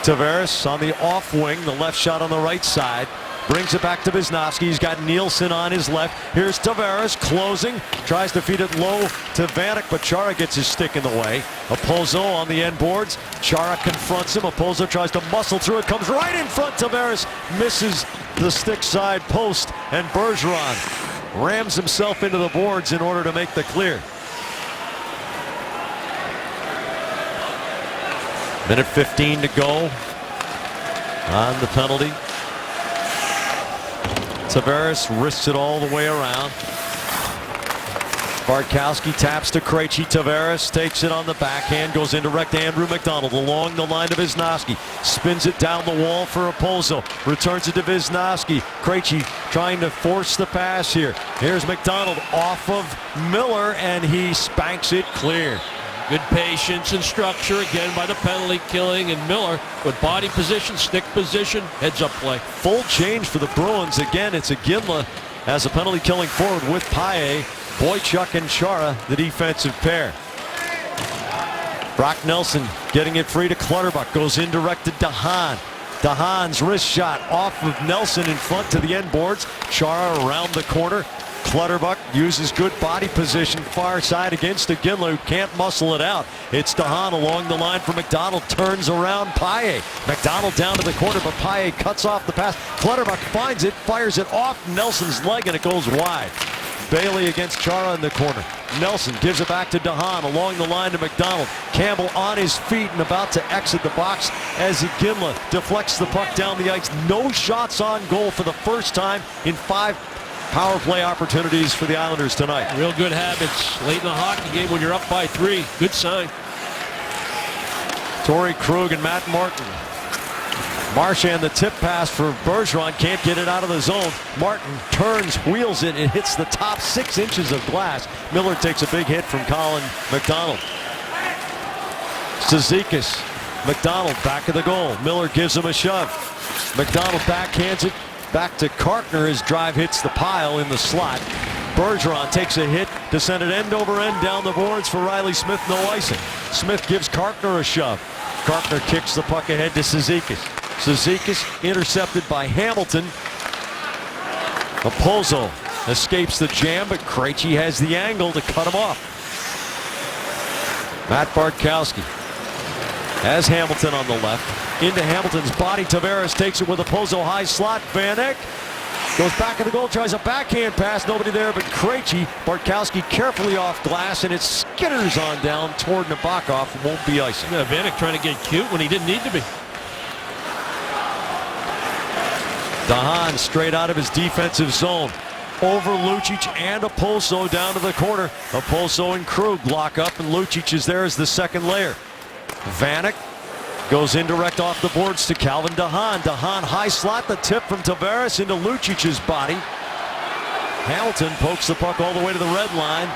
Tavares on the off wing, the left shot on the right side. Brings it back to Wisnowski. He's got Nielsen on his left. Here's Tavares closing. Tries to feed it low to Vanek, but Chara gets his stick in the way. Opposo on the end boards. Chara confronts him. Opposo tries to muscle through it. Comes right in front. Tavares misses the stick side post. And Bergeron rams himself into the boards in order to make the clear. Minute 15 to go on the penalty. Tavares wrists it all the way around. Bartkowski taps to Krejci. Tavares takes it on the backhand, goes indirect to Andrew McDonald along the line of Wisnowski. Spins it down the wall for Opposo. Returns it to Wisnowski. Krejci trying to force the pass here. Here's McDonald off of Miller, and he spanks it clear. Good patience and structure again by the penalty killing, and Miller with body position, stick position, heads up play. Full change for the Bruins. Again, it's Iginla as a penalty killing forward with Paille, Boychuk and Chara, the defensive pair. Brock Nelson getting it free to Clutterbuck, goes indirect to DeHaan. DeHaan's wrist shot off of Nelson in front to the end boards. Chara around the corner. Clutterbuck uses good body position far side against Iginla, who can't muscle it out. It's DeHaan along the line for McDonald, turns around Paille. McDonald down to the corner, but Paille cuts off the pass. Clutterbuck finds it, fires it off Nelson's leg, and it goes wide. Bailey against Chara in the corner. Nelson gives it back to DeHaan along the line to McDonald. Campbell on his feet and about to exit the box as Iginla deflects the puck down the ice. No shots on goal for the first time in 5 power play opportunities for the Islanders tonight. Real good habits late in the hockey game when you're up by 3. Good sign. Torrey Krug and Matt Martin. Marchand, the tip pass for Bergeron, can't get it out of the zone. Martin turns, wheels it, and hits the top 6 inches of glass. Miller takes a big hit from Colin McDonald. Cizikas, McDonald back of the goal. Miller gives him a shove. McDonald backhands it back to Kartner. His drive hits the pile in the slot. Bergeron takes a hit to send it end over end down the boards for Riley Smith. No icing. Smith gives Kartner a shove. Kartner kicks the puck ahead to Cizikas. Cizikas intercepted by Hamilton. Opozo escapes the jam, but Krejci has the angle to cut him off. Matt Bartkowski has Hamilton on the left. Into Hamilton's body. Tavares takes it with Opozo high slot. Vanek goes back of the goal, tries a backhand pass. Nobody there but Krejci. Bartkowski carefully off glass, and it skitters on down toward Nabokov. Won't be icing. Yeah, Vanek trying to get cute when he didn't need to be. DeHaan straight out of his defensive zone. Over Lucic and Opozo down to the corner. Opozo and Krug lock up, and Lucic is there as the second layer. Vanek goes indirect off the boards to Calvin DeHaan. DeHaan high slot, the tip from Tavares into Lucic's body. Hamilton pokes the puck all the way to the red line.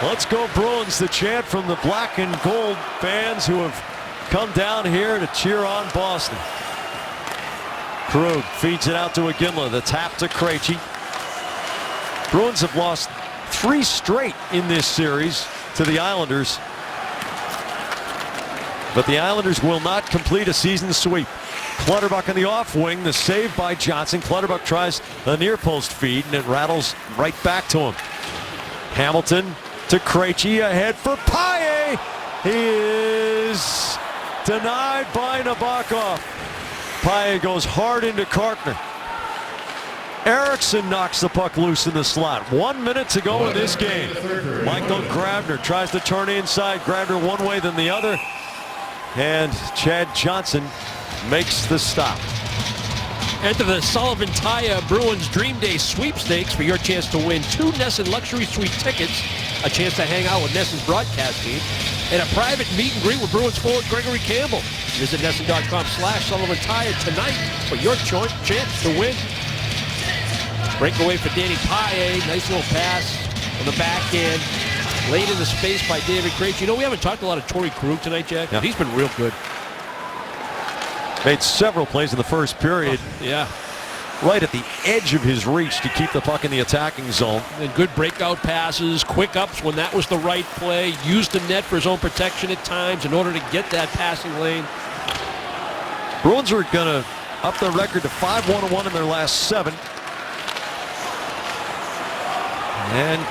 Let's go Bruins, the chant from the black and gold fans who have come down here to cheer on Boston. Krug feeds it out to Iginla. The tap to Krejci. Bruins have lost 3 straight in this series to the Islanders. But the Islanders will not complete a season sweep. Clutterbuck in the off wing. The save by Johnson. Clutterbuck tries a near post feed, and it rattles right back to him. Hamilton to Krejci. Ahead for Paille. He is denied by Nabokov. Paille goes hard into Kartner. Eriksson knocks the puck loose in the slot. 1 minute to go in this game. Michael Grabner tries to turn inside. Grabner one way then the other. And Chad Johnson makes the stop. Enter the Sullivan Taya Bruins Dream Day sweepstakes for your chance to win 2 NESN Luxury Suite tickets, a chance to hang out with NESN's broadcast team, and a private meet and greet with Bruins forward Gregory Campbell. Visit NESN.com/Sullivan Taya tonight for your chance to win. Breakaway for Danny Paille. Nice little pass on the backhand. Laid into space by David Krejci. You know, we haven't talked a lot of Torrey Krug tonight, Jack. Yeah. He's been real good. Made several plays in the first period. Yeah. Right at the edge of his reach to keep the puck in the attacking zone. And good breakout passes, quick ups when that was the right play. Used the net for his own protection at times in order to get that passing lane. Bruins are going to up their record to 5-1-1 in their last 7. And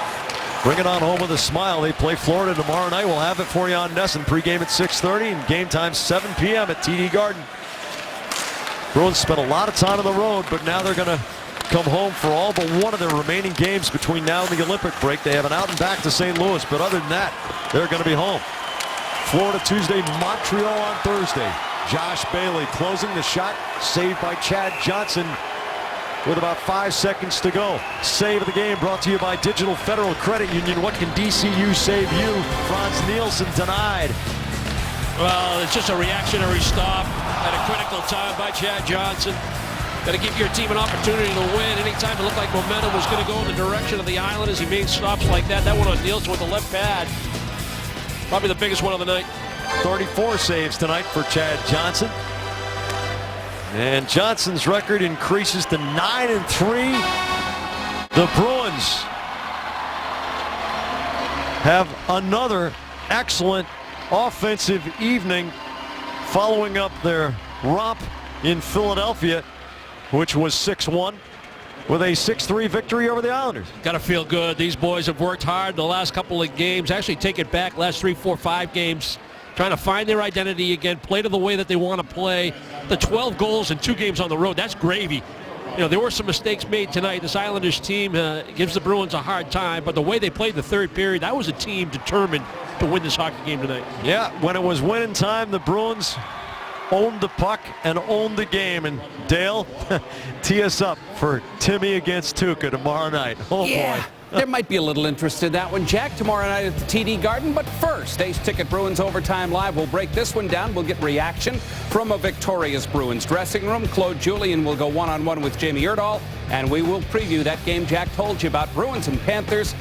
bring it on home with a smile. They play Florida tomorrow night. We'll have it for you on NESN. Pregame at 6:30 and game time 7 p.m. at TD Garden. Bruins spent a lot of time on the road, but now they're going to come home for all but one of their remaining games between now and the Olympic break. They have an out and back to St. Louis, but other than that, they're going to be home. Florida Tuesday, Montreal on Thursday. Josh Bailey closing the shot, saved by Chad Johnson with about 5 seconds to go. Save of the game brought to you by Digital Federal Credit Union. What can DCU save you? Franz Nielsen denied. Well, it's just a reactionary stop at a critical time by Chad Johnson. Got to give your team an opportunity to win. Anytime it looked like momentum was going to go in the direction of the Islanders, he made stops like that. That one on Nielsen with the left pad. Probably the biggest one of the night. 34 saves tonight for Chad Johnson. And Johnson's record increases to 9-3. The Bruins have another excellent offensive evening following up their romp in Philadelphia, which was 6-1. with a 6-3 victory over the Islanders. Got to feel good. These boys have worked hard the last couple of games. Actually, take it back, last 3, 4, 5 games, trying to find their identity again, play to the way that they want to play. The 12 goals in 2 games on the road, that's gravy. You know, there were some mistakes made tonight. This Islanders team gives the Bruins a hard time, but the way they played the third period, that was a team determined to win this hockey game tonight. Yeah, when it was winning time, the Bruins owned the puck and owned the game. And Dale, tee us up for Timmy against Tuukka tomorrow night. Oh, yeah. boy. There might be a little interest in that one, Jack, tomorrow night at the TD Garden. But first, Ace Ticket Bruins Overtime Live. We'll break this one down. We'll get reaction from a victorious Bruins dressing room. Claude Julien will go one-on-one with Jamie Erdahl, and we will preview that game Jack told you about, Bruins and Panthers.